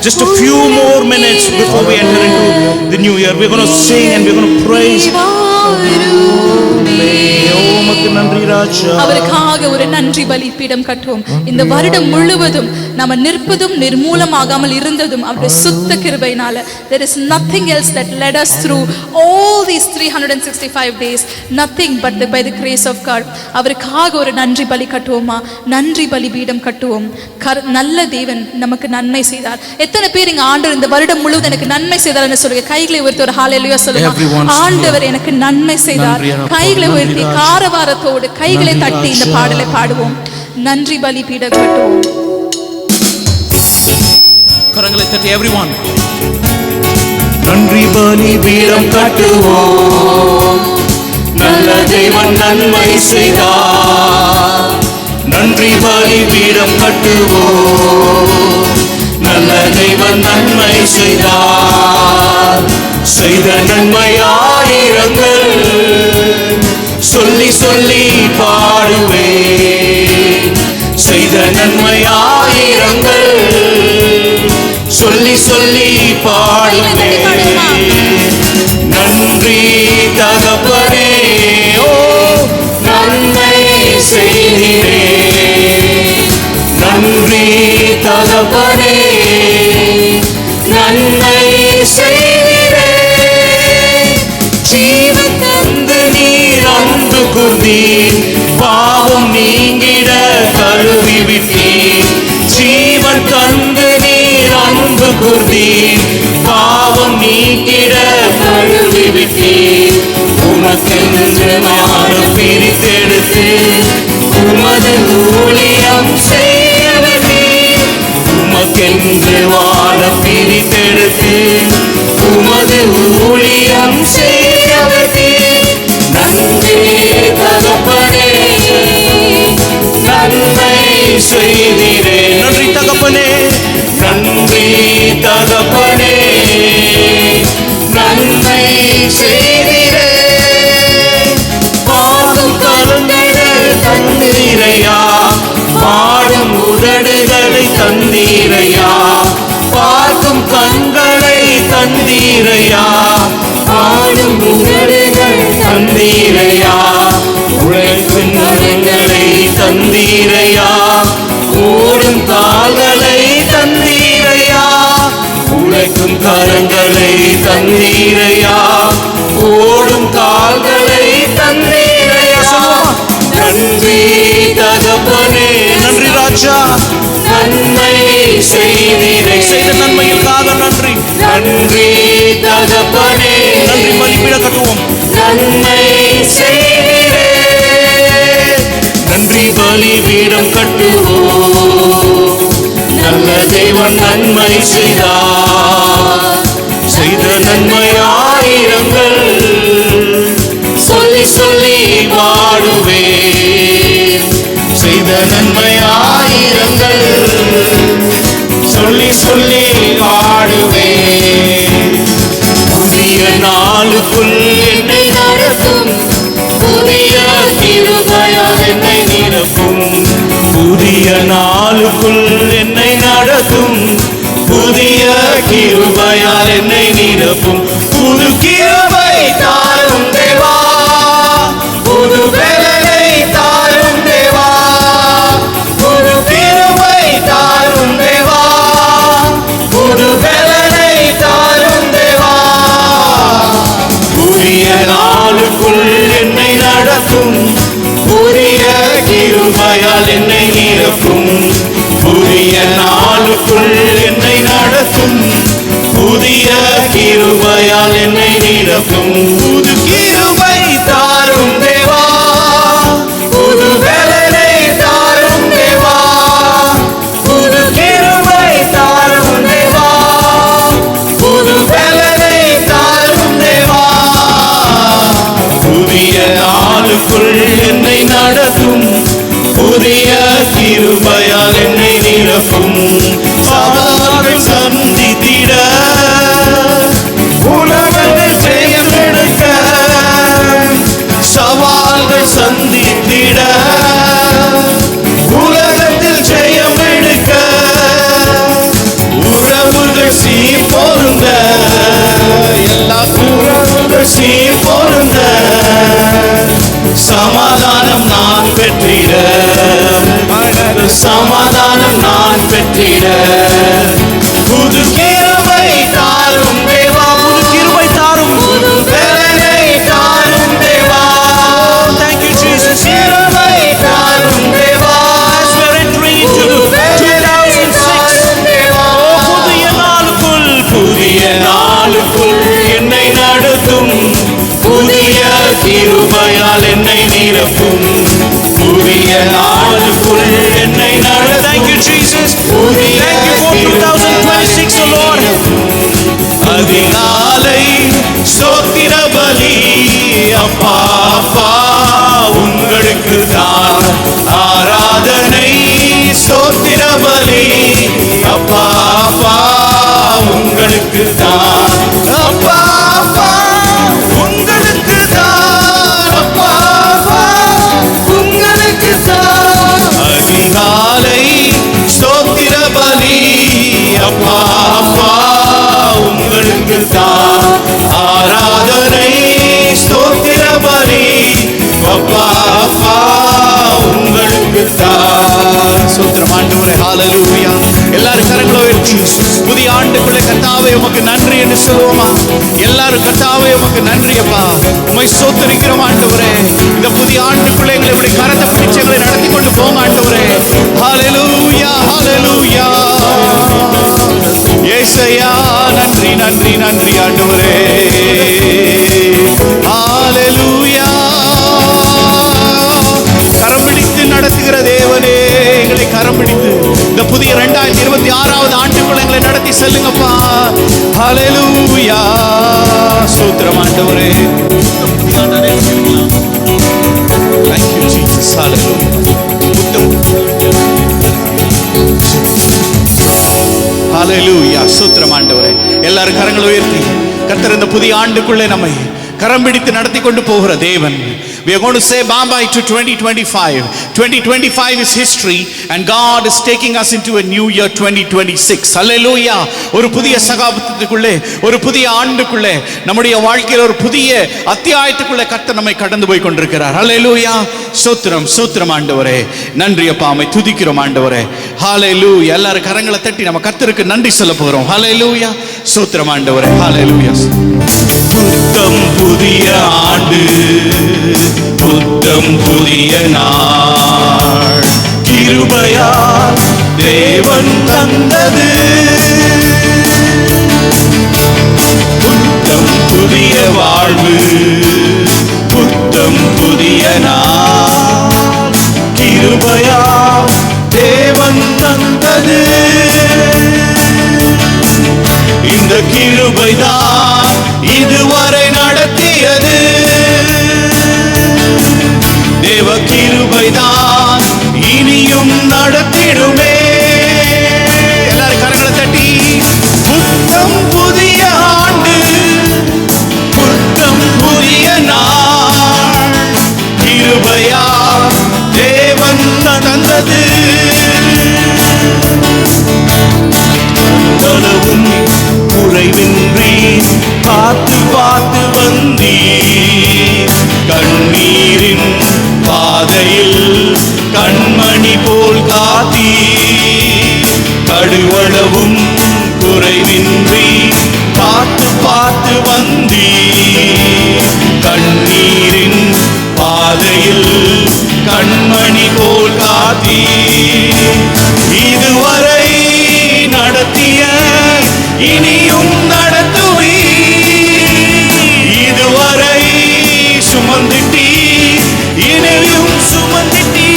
Just a few more minutes before we enter into the new year. We're going to sing and we're going to praise. உமக்கு நன்றி ராஜா. அவருக்காக ஒரு நன்றி பலிபீடம் கட்டுவோம். இந்த வருடம் முழுவதும் நாம நிற்பதும் நிர்மூலமாகாமல் இருந்ததும் அவருடைய சுத்த கிருபையினால. There is nothing else that led us through all these 365 days, nothing but by the grace of God. அவருக்காக ஒரு நன்றி பலி கட்டுவோமா? நன்றி பலிபீடம் கட்டுவோம். நல்ல தேவன் நமக்கு நன்மை செய்தார். எத்தனை பேர் இங்க ஆண்டவர் இந்த வருடம் முழுவதும் எனக்கு நன்மை செய்தார்னு சொல்லுங்க. கைகளை உயர்த்தி ஒரு ஹalleluya சொல்லுங்க. ஆண்டவர் எனக்கு நன்மை செய்தார். கைகளை உயர்த்தி காரவாரத்தோடு கைகளை தட்டி இந்த பாடலை பாடுவோம். நன்றி பலிபீடம் கட்டுவோம். கரங்களை தட்டி everyone. நன்றி பலிபீடம் கட்டுவோம். நல்ல தேவன் நன்மை செய்தார். நன்றி பலிபீடம் கட்டுவோம். நல்ல தேவன் நன்மை செய்தார். செய்த நன்மை ஆயிரங்கள் சொல்லி சொல்லி பாடுவேன். செய்த நன்மை ஆயிரங்கள் சொல்லி சொல்லி பாடுவேன். நன்றி தகப்பனே, ஓ நன்மை செய்தீரே. நன்றி தகப்பனே, நன்மை செய்தீரே. ஜீவன் தந்து நீர் அன்பு கூர்ந்தீர். பாவம் நீங்கிட கழுவி விட்டீர். கூர்ந்தீர், பாவம் நீக்கிட கழுவி விட்டீர். உமக்கென்று மானம் பிரித்தெடுத்து உமது ஊழியம் செய்ய வந்தீர். உமக்கென்று வானம் பிரித்தெடுத்து உமது ஊழியம் செய்ய வந்தீர். நன்றி தகப்பனே, நன்மை செய்தீரே. நன்றி தகப்பனே, நன்றி தகப்பனே, நன்மை செய்தீரே. பாடும் கரங்கள் தந்தீரையா, பாடும் உதடுகளை தந்தீரையா, பார்க்கும் கண்களை தந்தீரையா, பாடும் உதடுகள் தந்தீரையா, உழைக்கும் கரங்களை தந்தீரையா, ஓடும் கால்களை தந்தீரையா, உழைக்கும் கரங்களை தந்தீரையா, ஓடும் கால்களை தந்தீரையா. நன்றி தகப்பனே, நன்றி ராஜா, நன்மை செய்தீரே. செய்த நன்மைகளுக்காக நன்றி. நன்றி தகப்பனே, நன்றி பலிபீட கட்டுவோம். நன்மை செய்தீரே. நன்றி பலிபீடம் கட்டுவோம். நல்ல தேவன் நன்மை செய்தார், செய்த நன்மை ஆயிரங்கள் சொல்லி சொல்லி பாடுவேன். செய்த நன்மை ஆயிரங்கள் சொல்லி சொல்லி பாடுவேன். புதிய நாளுக்குள் என்னை நடத்தும், புதிய கிருபையால் என்னை நிரப்பும். புதிய நாளுக்குள் என்னை நடத்தும், புதிய கிருபையால் என்னை நிரப்பும். புது கிருபை தாரும் தேவா, புது வேலை தாரும் தேவா, புது கிருபை தாரும் தேவா, புது வேலை தாரும் தேவா. புதிய நாளுக்குள் என்னை நடத்தும், புதிய கிருபையால் என்னை நிரப்பும். புதிய நாளுக்குள் என்னை நடத்தும், புதிய கிருபையால் என்னை நிரப்பும். புது கிருபை தாரும் தேவா, புது வேலை தாரும் தேவா, புது கிருபை தாரும் தேவா, புது வேலை தாரும் தேவா. புதிய நாளுக்குள் என்னை நடத்தும், புதிய கிருபையால் என்னை நிரப்பும். சவால்கள் சந்தித்திட உலகங்கள் ஜெயம் எடுக்க, சவால்கள் சந்தித்திட உலகத்தில் ஜெயம் எடுக்க, உறவுகள் சீர் பொருந்த, எல்லா உறவுகள் சீர் பொருந்த, சமாதானம் நான் பெற்றிட, சமாதானம் நான் பெற்றிட. புது கிருபை தாரும் தேவா, புது கிருபை தாரும். புது வேலை தாரும் தேவா. Thank you Jesus. கிருபை தாரும் தேவா. As we are entering into 2006, புதிய நாளுக்குள், புதிய நாளுக்குள் என்னை நடத்தும், புதிய கிருபையால் என்னை நிரப்பும். புதிய நாளுக்குள் என்னை நடத்தும். thank you Jesus. புதிய Thank you for 2026, O Lord. அதிகாலை ஸ்தோத்திர பலி அப்பா அப்பா உங்களுக்கு தான் ஆராதனை. ஸ்தோத்திர பலி அப்பா அப்பா உங்களுக்கு தான், அப்பா அப்பா உங்களுக்கு தான், அப்பா அப்பா உங்களுக்கு தான். அதிகாலை ஸ்தோத்திர பலி அப்பா அப்பா உங்களுக்கு தான் ஆராதனை. ஸ்தோத்திர பலி அப்பா அப்பா உங்களுக்கு தான். ஸ்தோத்திரம் ஆண்டவரே, ஹalleluya. எல்லாரும் கரங்களை உயர்த்தி புதிய ஆண்டுக்குள்ளே கர்த்தாவே உமக்கு நன்றி என்று சொல்லுவோமா? எல்லாரும் கர்த்தாவே உமக்கு நன்றி அப்பா, உம்மை ஸ்தோத்திரிக்கிறோம் ஆண்டவரே. இந்த புதிய ஆண்டுக்குள்ளே எங்களை இப்படி கரத்தை பிடிச்சு எங்களை நடத்தி கொண்டு போங்க ஆண்டவரே. ஹalleluya, ஹalleluya. ஏசையா நன்றி நன்றி ஆண்டவரே. ஹalleluya. கரம் பிடித்து நடத்துகிற தேவனே, எங்களை கரம் பிடித்து இந்த புதிய 2026வது ஆண்டுக்குள்ள எங்களை நடத்தி செல்லுங்கப்பா. ஹalleluya. ஸ்தோத்திரம் ஆண்டவரே. Thank you Jesus. Hallelujah. ஹalleluya. ஸ்தோத்திரம் ஆண்டவரே. எல்லாரும் கரங்களை உயர்த்தி கர்த்தர் இந்த புதிய ஆண்டுக்குள்ளே நம்மை கரம் பிடித்து நடத்தி கொண்டு போகிற தேவன். We are going to say bye bye to 2025. 2025 is history and God is taking us into a new year 2026. Hallelujah. ஒரு புதிய சகாப்தத்துக்குள்ளே, ஒரு புதிய ஆண்டுக்குள்ளே, நம்முடைய வாழ்க்கையில் ஒரு புதிய அத்தியாயத்துக்குள்ளே கர்த்தர் நம்மை கடந்து போய் கொண்டிருக்கிறார். Hallelujah. ஸ்தோத்திரம் ஸ்தோத்திரம் ஆண்டவரே. நன்றி அப்பா, உம்மை துதிக்கிறோம் ஆண்டவரே. Hallelujah. எல்லாரும் கரங்களை தட்டி நம்ம கர்த்தருக்கு நன்றி சொல்ல போகிறோம். Hallelujah. ஸ்தோத்திரம் ஆண்டவரே. Hallelujah. புத்தம் புதிய ஆண்டு, புத்தம் புதிய நாள், கிருபையால் தேவன் தந்தது. புத்தம் புதிய வாழ்வு, புத்தம் புதிய நாள், கிருபையால் தேவன் தந்தது. இந்த கிருபைதான் இதுவரை நடத்தியது. தேவ கிருபைதான் இனியும் நடத்திடுமே. எல்லாரும் கரங்களை தட்டி புத்தம் புதிய ஆண்டு, புத்தம் புதிய நாள், கிருபையால் தேவன் தந்தது. தளவும் குறைவின்றி பார்த்து பார்த்து வந்தீர். கண்ணீரின் பாதையில் கண்மணி போல் காத்தீர். கடுவளவும் குறைவின்றி பார்த்து பார்த்து வந்தீர். கண்ணீரின் பாதையில் கண்மணி போல் காத்தீர். இதுவரை நடத்திய இனியும் நடத்துவி. இதுவரை சுமந்திட்டி இனியும் சுமந்திட்டி.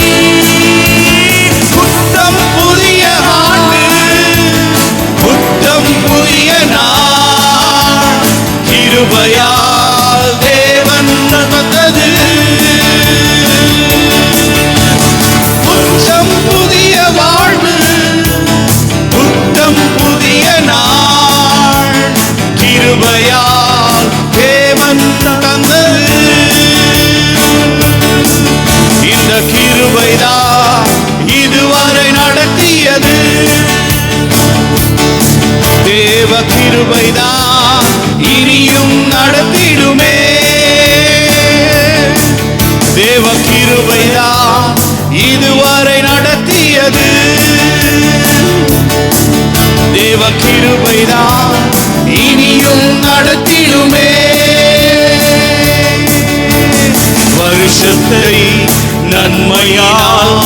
புத்தம் புதிய ஆண்டு, புத்தம் புதிய நாள், கிருபையால் தேவன் தந்தது. புத்தம் புதிய வாழ்வு, புத்தம் புதிய நாள், கிருபையால் தேவன் தந்தது. இந்த கிருபைதான் இதுவரை நடத்தியது. தேவ கிருபைதான் இனியும் நடத்திடுமே. தேவ கிருபைதான் இதுவரை நடத்தியது. தேவ கிருபைதான் இனியும் நடத்திடுமே. வருஷத்தை நன்மையால்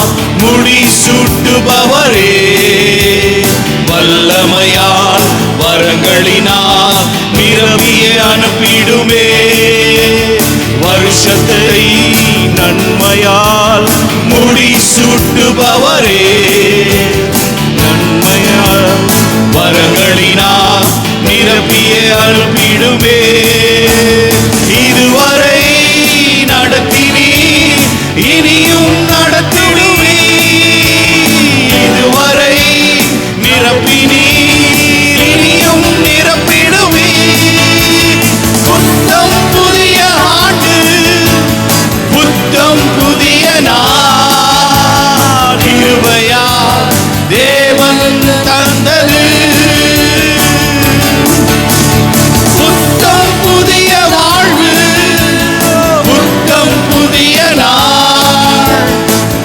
முடிசூட்டுபவரே, வல்லமையால் வரங்களினால் நிரம்பிய அனுப்பிடுமே. வருஷத்தை நன்மையால் முடிசூட்டுபவரே, நன்மையால் வரங்களினால் நிரம்பிய அனுப்பிடுமே. இதுவரை நடத்தினி இனியும் நடத்திடுவி. இதுவரை நிரப்பினி இனியும் நிரப்பிடுவி. புத்தம் புதிய ஆண்டு, புத்தம் புதிய நாள், கிருபையால் தேவன் தந்தது. புத்தம் புதிய வாழ்வு, புத்தம் புதிய நாள்,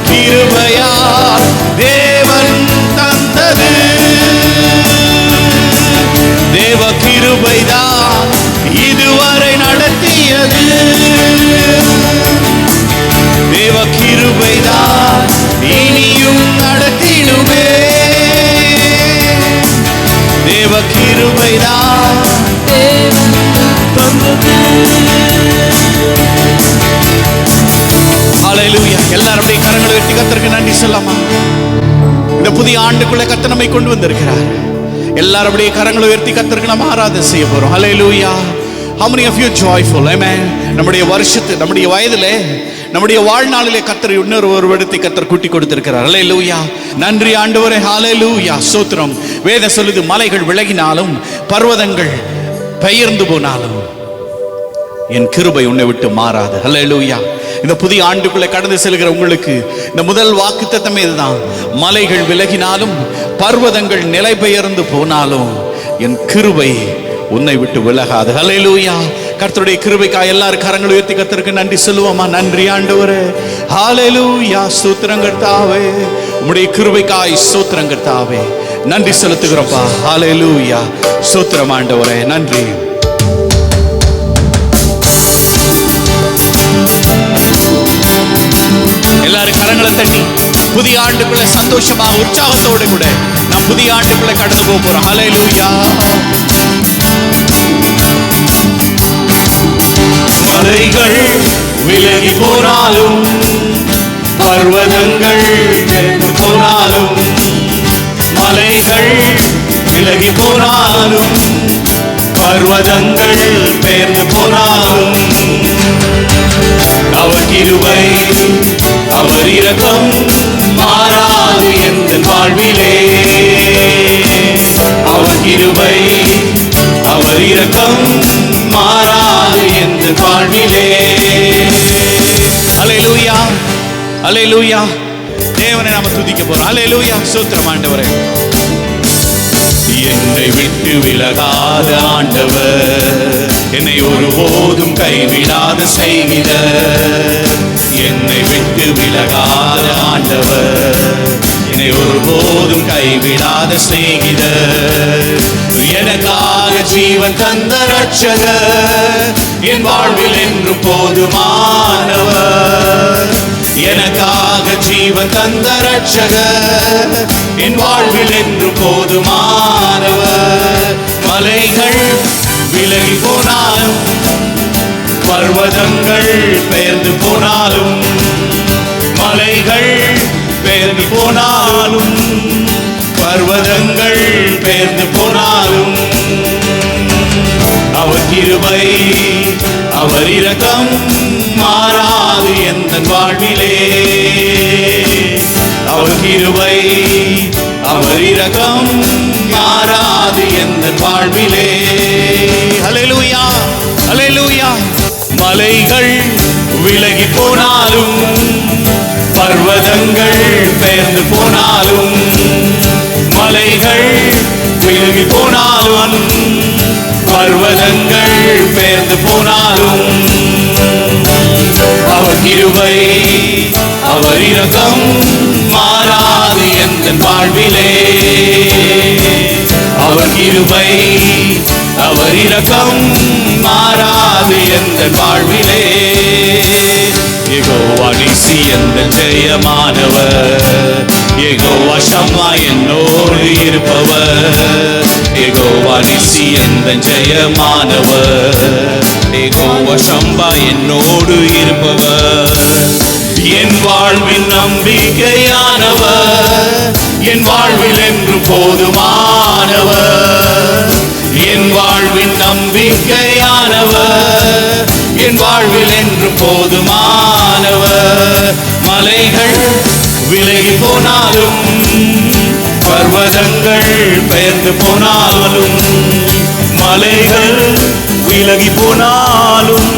கிருபையால் தேவன் தந்தது. தேவ கிருபைதான் இதுவரை நடத்தியது. தேவ கிருபைதான் இனியும் நடத்திடுமே. சொல்லாமா? இந்த புதிய ஆண்டுக்குள்ள கர்த்தர் நம்மை கொண்டு வந்திருக்கிறார். எல்லாரும் அப்படியே கரங்களை உயர்த்தி கர்த்தருக்கு நம்ம ஆராதனை செய்ய போறோம். ஹல்லேலூயா. How many of you joyful? Amen. நம்முடைய வருஷத்து, நம்முடைய வயதிலே, நம்முடைய வாழ்நாளிலே கர்த்தர் இன்னொரு ஒரு இடத்தை கர்த்தர் கூட்டி கொடுத்திருக்கிறார். ஹல்லேலூயா. நன்றி ஆண்டவரே. ஹல்லேலூயா. ஸ்தோத்திரம். வேதம் சொல்லுது, மலைகள் விலகினாலும் பர்வதங்கள் பெயர்ந்து போனாலும் என் கிருபை உன்னை விட்டு மாறாது. ஹல்லேலூயா. இந்த புதிய ஆண்டுக்குள்ளே கடந்து செல்கிற உங்களுக்கு இந்த முதல் வாக்குத்தத்தமே இதுதான். மலைகள் விலகினாலும் பர்வதங்கள் நிலை பெயர்ந்து போனாலும் என் கிருபை உன்னை விட்டு விலகாது. ஹல்லேலூயா. கர்த்தருடைய கிருபைக்காய் எல்லாரும் கரங்களை உயர்த்தி கர்த்தருக்கு நன்றி சொல்லுவோமா? நன்றி ஆண்டவரே. ஹல்லேலூயா. ஸ்தோத்திரம் கர்த்தாவே. உம்முடைய கிருபைக்காய் ஸ்தோத்திரம் கர்த்தாவே. நன்றி செலுத்துகிறோம்ப்பா. ஹல்லேலூயா. ஸ்தோத்திரம் ஆண்டவரே. நன்றி. எல்லாரும் கரங்களை தட்டி புதிய ஆண்டுக்குள்ள சந்தோஷமா உற்சாகத்தோடு கூட நாம் புதிய ஆண்டுக்குள்ள கடந்து போறோம். ஹல்லேலூயா. மலைகள் விலகி போனாலும் பர்வதங்கள் போனாலும், மலைகள் விலகி போனாலும் பர்வதங்கள் பெயர்ந்து போனாலும் அவர் கிருபை அவர் இரக்கம் மாறாது எந்த வாழ்விலே. அவர் கிருபை அவர் இரக்கம் மாறாது எந்த வாழ்விலே. அல்லேலூயா. அல்லேலூயா. தேவனை நாம துதிக்க போறோம். அல்லேலூயா. ஸ்தோத்திரம் ஆண்டவரே. என்னை விட்டு விலகாத ஆண்டவர், என்னை ஒருபோதும் கைவிடாத செய்கிறார். என்னை விட்டு விலகாத ஆண்டவர், என்னை ஒருபோதும் கைவிடாத செய்கிறார். எனக்காக ஜீவன் தந்த ரட்சகர், என் வாழ்வில் என்று போதுமானவர். எனக்காக ஜீவன் தந்த ரட்சகர், என் வாழ்வில் என்று போதுமானவர். மலைகள் விலகி போனாலும் பர்வதங்கள் பெயர்ந்து போனாலும், மலைகள் பெயர்ந்து போனாலும் பர்வதங்கள் பெயர்ந்து போனாலும் அவர் கிருபை அவர் இரக்கம் மாறாது எந்த வாழ்விலே. அவர் கிருபை அவர் இரக்கம் மாறாது எந்த வாழ்விலே. ஹல்லேலூயா. ஹல்லேலூயா. மலைகள் விலகி போனாலும் பர்வதங்கள் பெயர்ந்து போனாலும், மலைகள் விலகி போனாலும் பர்வதங்கள் பெயர்ந்து போனாலும் அவர் கிருபை அவர் இரக்கம் மாறாது எந்த வாழ்விலே. அவர் கிருபை அவர் இரக்கம் மாறாது எந்த வாழ்விலே. யெகோவா நீசி எந்த ஜெயமானவர், யெகோவா ஷம்மா என்னோடு இருப்பவர். யெகோவா நீசி எந்த ஜெயமானவர், யெகோவா ஷம்பா என்னோடு இருப்பவர். என் வாழ்வின் நம்பிக்கையானவர், என் வாழ்வில் என்று போதுமானவர். என் வாழ்வின் நம்பிக்கையானவர், என் வாழ்வில் என்று போதுமானவர். மலைகள் விலகி போனாலும் பர்வதங்கள் பெயர்ந்து போனாலும், மலைகள் விலகி போனாலும்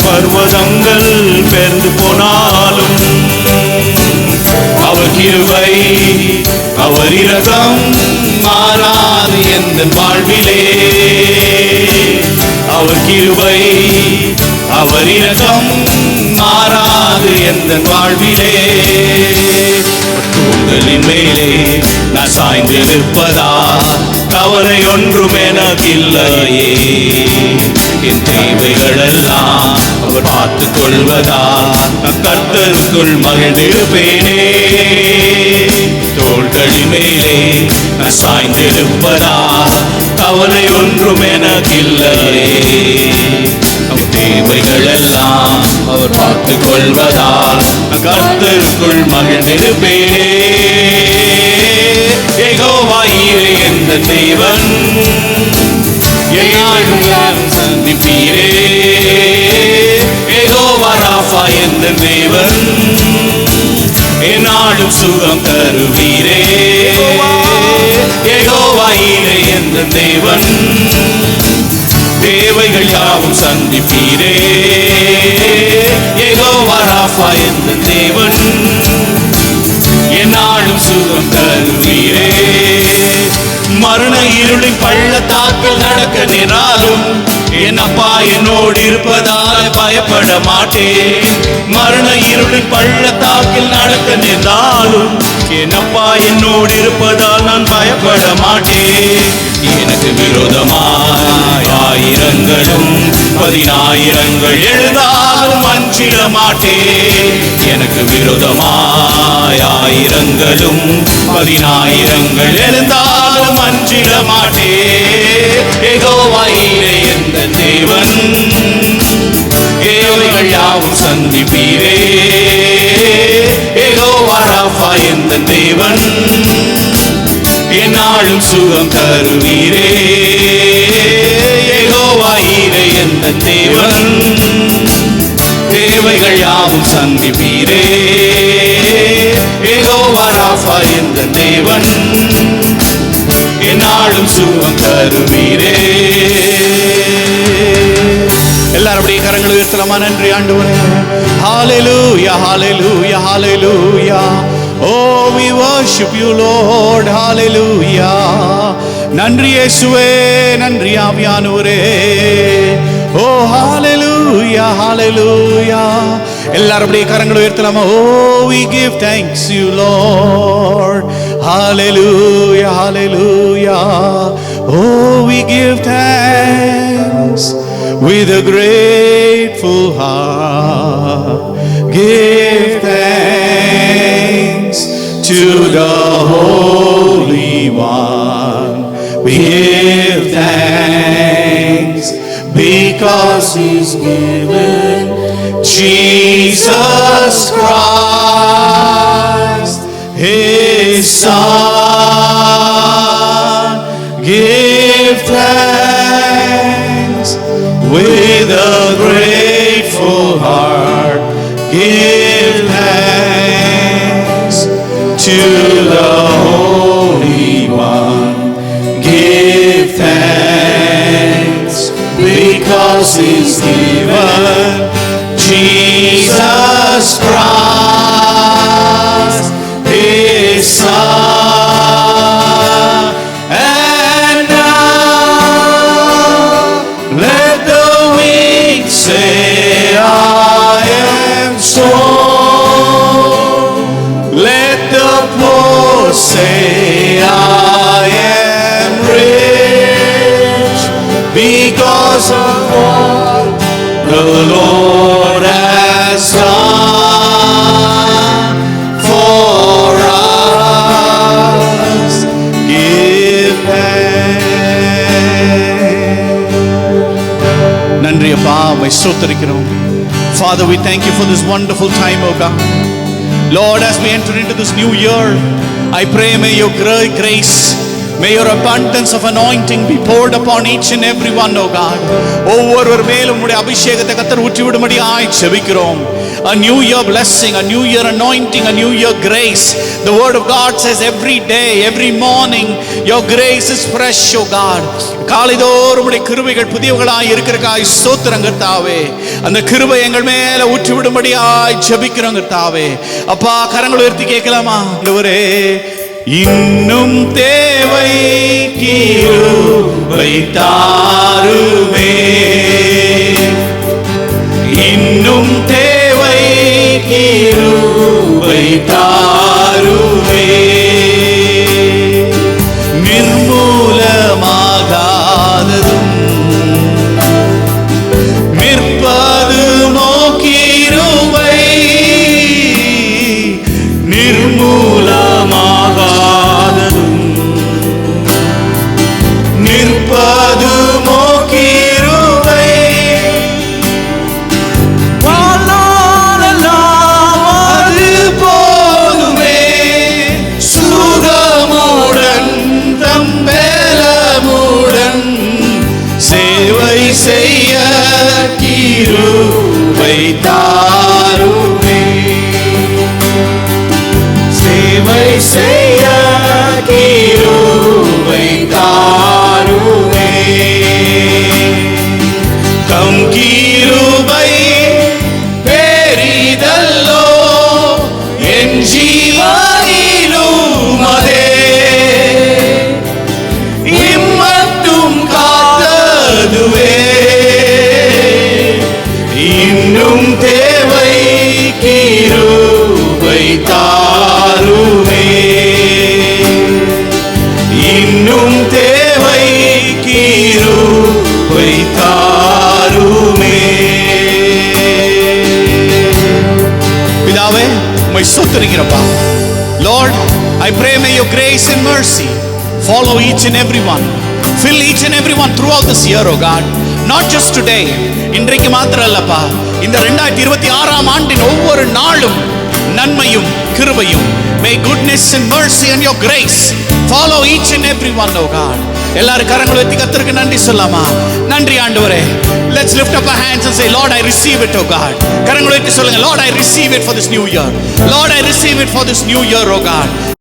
பர்வதங்கள் பெயர்ந்து போனாலும் அவர் கிருபை அவர் இரக்கம் மாறாது எந்த வாழ்விலே. அவர் கிருபை அவர் இரக்கம் மாறாது எந்த வாழ்விலே. தூண்களின் மேலே நான் சாய்ந்திருப்பதா கவலை ஒன்றும் எனக்கில்லையே. என் தேவைகள் எல்லாம் அவர் பார்த்துக் கொள்வதா கர்த்தருக்குள் மகிழ்ந்திருப்பேனே. தோள்களின் மேலே நான் சாய்ந்திருப்பதா கவலை ஒன்றும் எனக்கில்லையே. தேவைகள் எல்லாம் அவர் பார்த்துக் கொள்வதால் கர்த்தருக்குள் மகிழ்ந்திருப்பேனே. யெகோவா ஈரே என்ற தேவன் என்னாலும் சந்திப்பீரே. யெகோவா ராஃபா என்ற தேவன் என்னாலும் சுகம் தருவீரே. யெகோவா ஈரே என்ற தேவன் தேவைகள் யாவும் சந்திப்பீரே. யெகோவா ராஃபா என்ற தேவன் என்னாலும் சுகம் தருவீரே. மரண இருளின் பள்ளத்தாக்கில் நடக்க நின்றாலும் என் அப்பா என்னோடு இருப்பதால் பயப்பட மாட்டேன். மரண இருளின் பள்ளத்தாக்கில் நடக்க நின்றாலும் என் அப்பா என்னோடு இருப்பதால் நான் பயப்பட மாட்டேன். எனக்கு விரோதமாய் ஆயிரங்களும் 10,000 எழுந்தாலும் அஞ்சிட மாட்டேன். எனக்கு விரோதமாய் ஆயிரங்களும் 10,000 எழுந்தாலும் அஞ்சிட மாட்டேன். யெகோவா ஈரே என்ற தேவன் தேவைகள் யாவும் சந்திப்பீரே. யெகோவா ராஃபா என்ற தேவன் என்னாலும் சுகம் தருவீரே. யெகோவா ஈரே என்ற தேவன் தேவைகள் யாவும் சந்திப்பீரே. யெகோவா ராஃபா என்ற தேவன் என்னாலும் சுகம் தருவீரே. எல்லாரும் அப்படியே கரங்களை உயர்த்தலாமா? நன்றி ஆண்டவரே. ஹalleluya hallelujah hallelujah. Oh, we worship you Lord. Hallelujah. நன்றி இயேசுவே, நன்றி ஆவியானவரே. Oh, hallelujah hallelujah. எல்லாரும் அப்படியே கரங்களை உயர்த்தலாமா? Oh, we give thanks you Lord. Hallelujah hallelujah. Oh, we give thanks with a grateful heart. Give thanks to the Holy One. We give thanks because He's given Jesus Christ, His Son. Give thanks with a grateful heart. Give thanks to the Holy One. Give thanks because He's given Jesus Christ, His Son. And now let the weak say, I am strong. Let the poor say, I am rich because of what the Lord has done for us. Give thanks. நன்றி அப்பா, உம்மை ஸ்தோத்திரிக்கிறோம். Father, we thank you for this wonderful time, oh God. Lord, as we enter into this new year, I pray may your great grace, may your abundance of anointing be poured upon each and every one, oh God. ஒவ்வொருவர் மேலும் உம்முடைய அபிஷேகத்தை கர்த்தர் ஊற்றி விடும்படியாய் ஜெபிக்கிறோம். A new year blessing, a new year anointing, a new year grace. The word of God says every day, every morning, your grace is fresh, oh God. காலைதோறும் உம்முடைய கிருபைகள் புதியவர்களாய் இருக்கிறதுக்காய் ஸ்தோத்திரம் கர்த்தாவே. அந்த கிருபை எங்கள் மேல ஊற்றி விடும்படியாய் ஜெபிக்கிறோம் கர்த்தாவே. அப்பா, கரங்களை உயர்த்தி கேட்கலாமா? ஆண்டவரே, இன்னும் தேவை கிருபை தாருமே. இன்னும் தேவை கிருபை தாருமே. நிர்மூலமாகாததும் நிற்பதுமோ கிருபை. நிர்மூலமாகாததும் நிற்பது தாருமே, சேவை செய்ய கிருபை தாருமே. கம் கிருபை பெரிதல்லோ என் ஜீவனிலும் அதே, இம்மட்டும் காத்ததுவே இன்னும் தேவை கிருபை தாருமே, இன்னும் தேவை கிருபை தாருமே. பிதாவே உம்மை ஸ்தோத்திரிக்கிறப்பா. Lord, I pray may your grace and mercy follow each and every one. Fill each and every one throughout this year, oh God. Not just today. இன்றைக்கு மாத்திரம் அல்லப்பா, இந்த 2026 ஆண்டின் ஒவ்வொரு நாளும் நன்மையும் கிருபையும், may goodness and mercy and your grace follow each and every one, oh God. எல்லாரும் கரங்களை உயர்த்தி கர்த்தருக்கு நன்றி சொல்லாமா? நன்றி ஆண்டவரே. Let's lift up our hands and say, Lord, I receive it, oh God. கரங்களை உயர்த்தி சொல்லுங்க, Lord, I receive it for this new year. Lord, I receive it for this new year, oh God.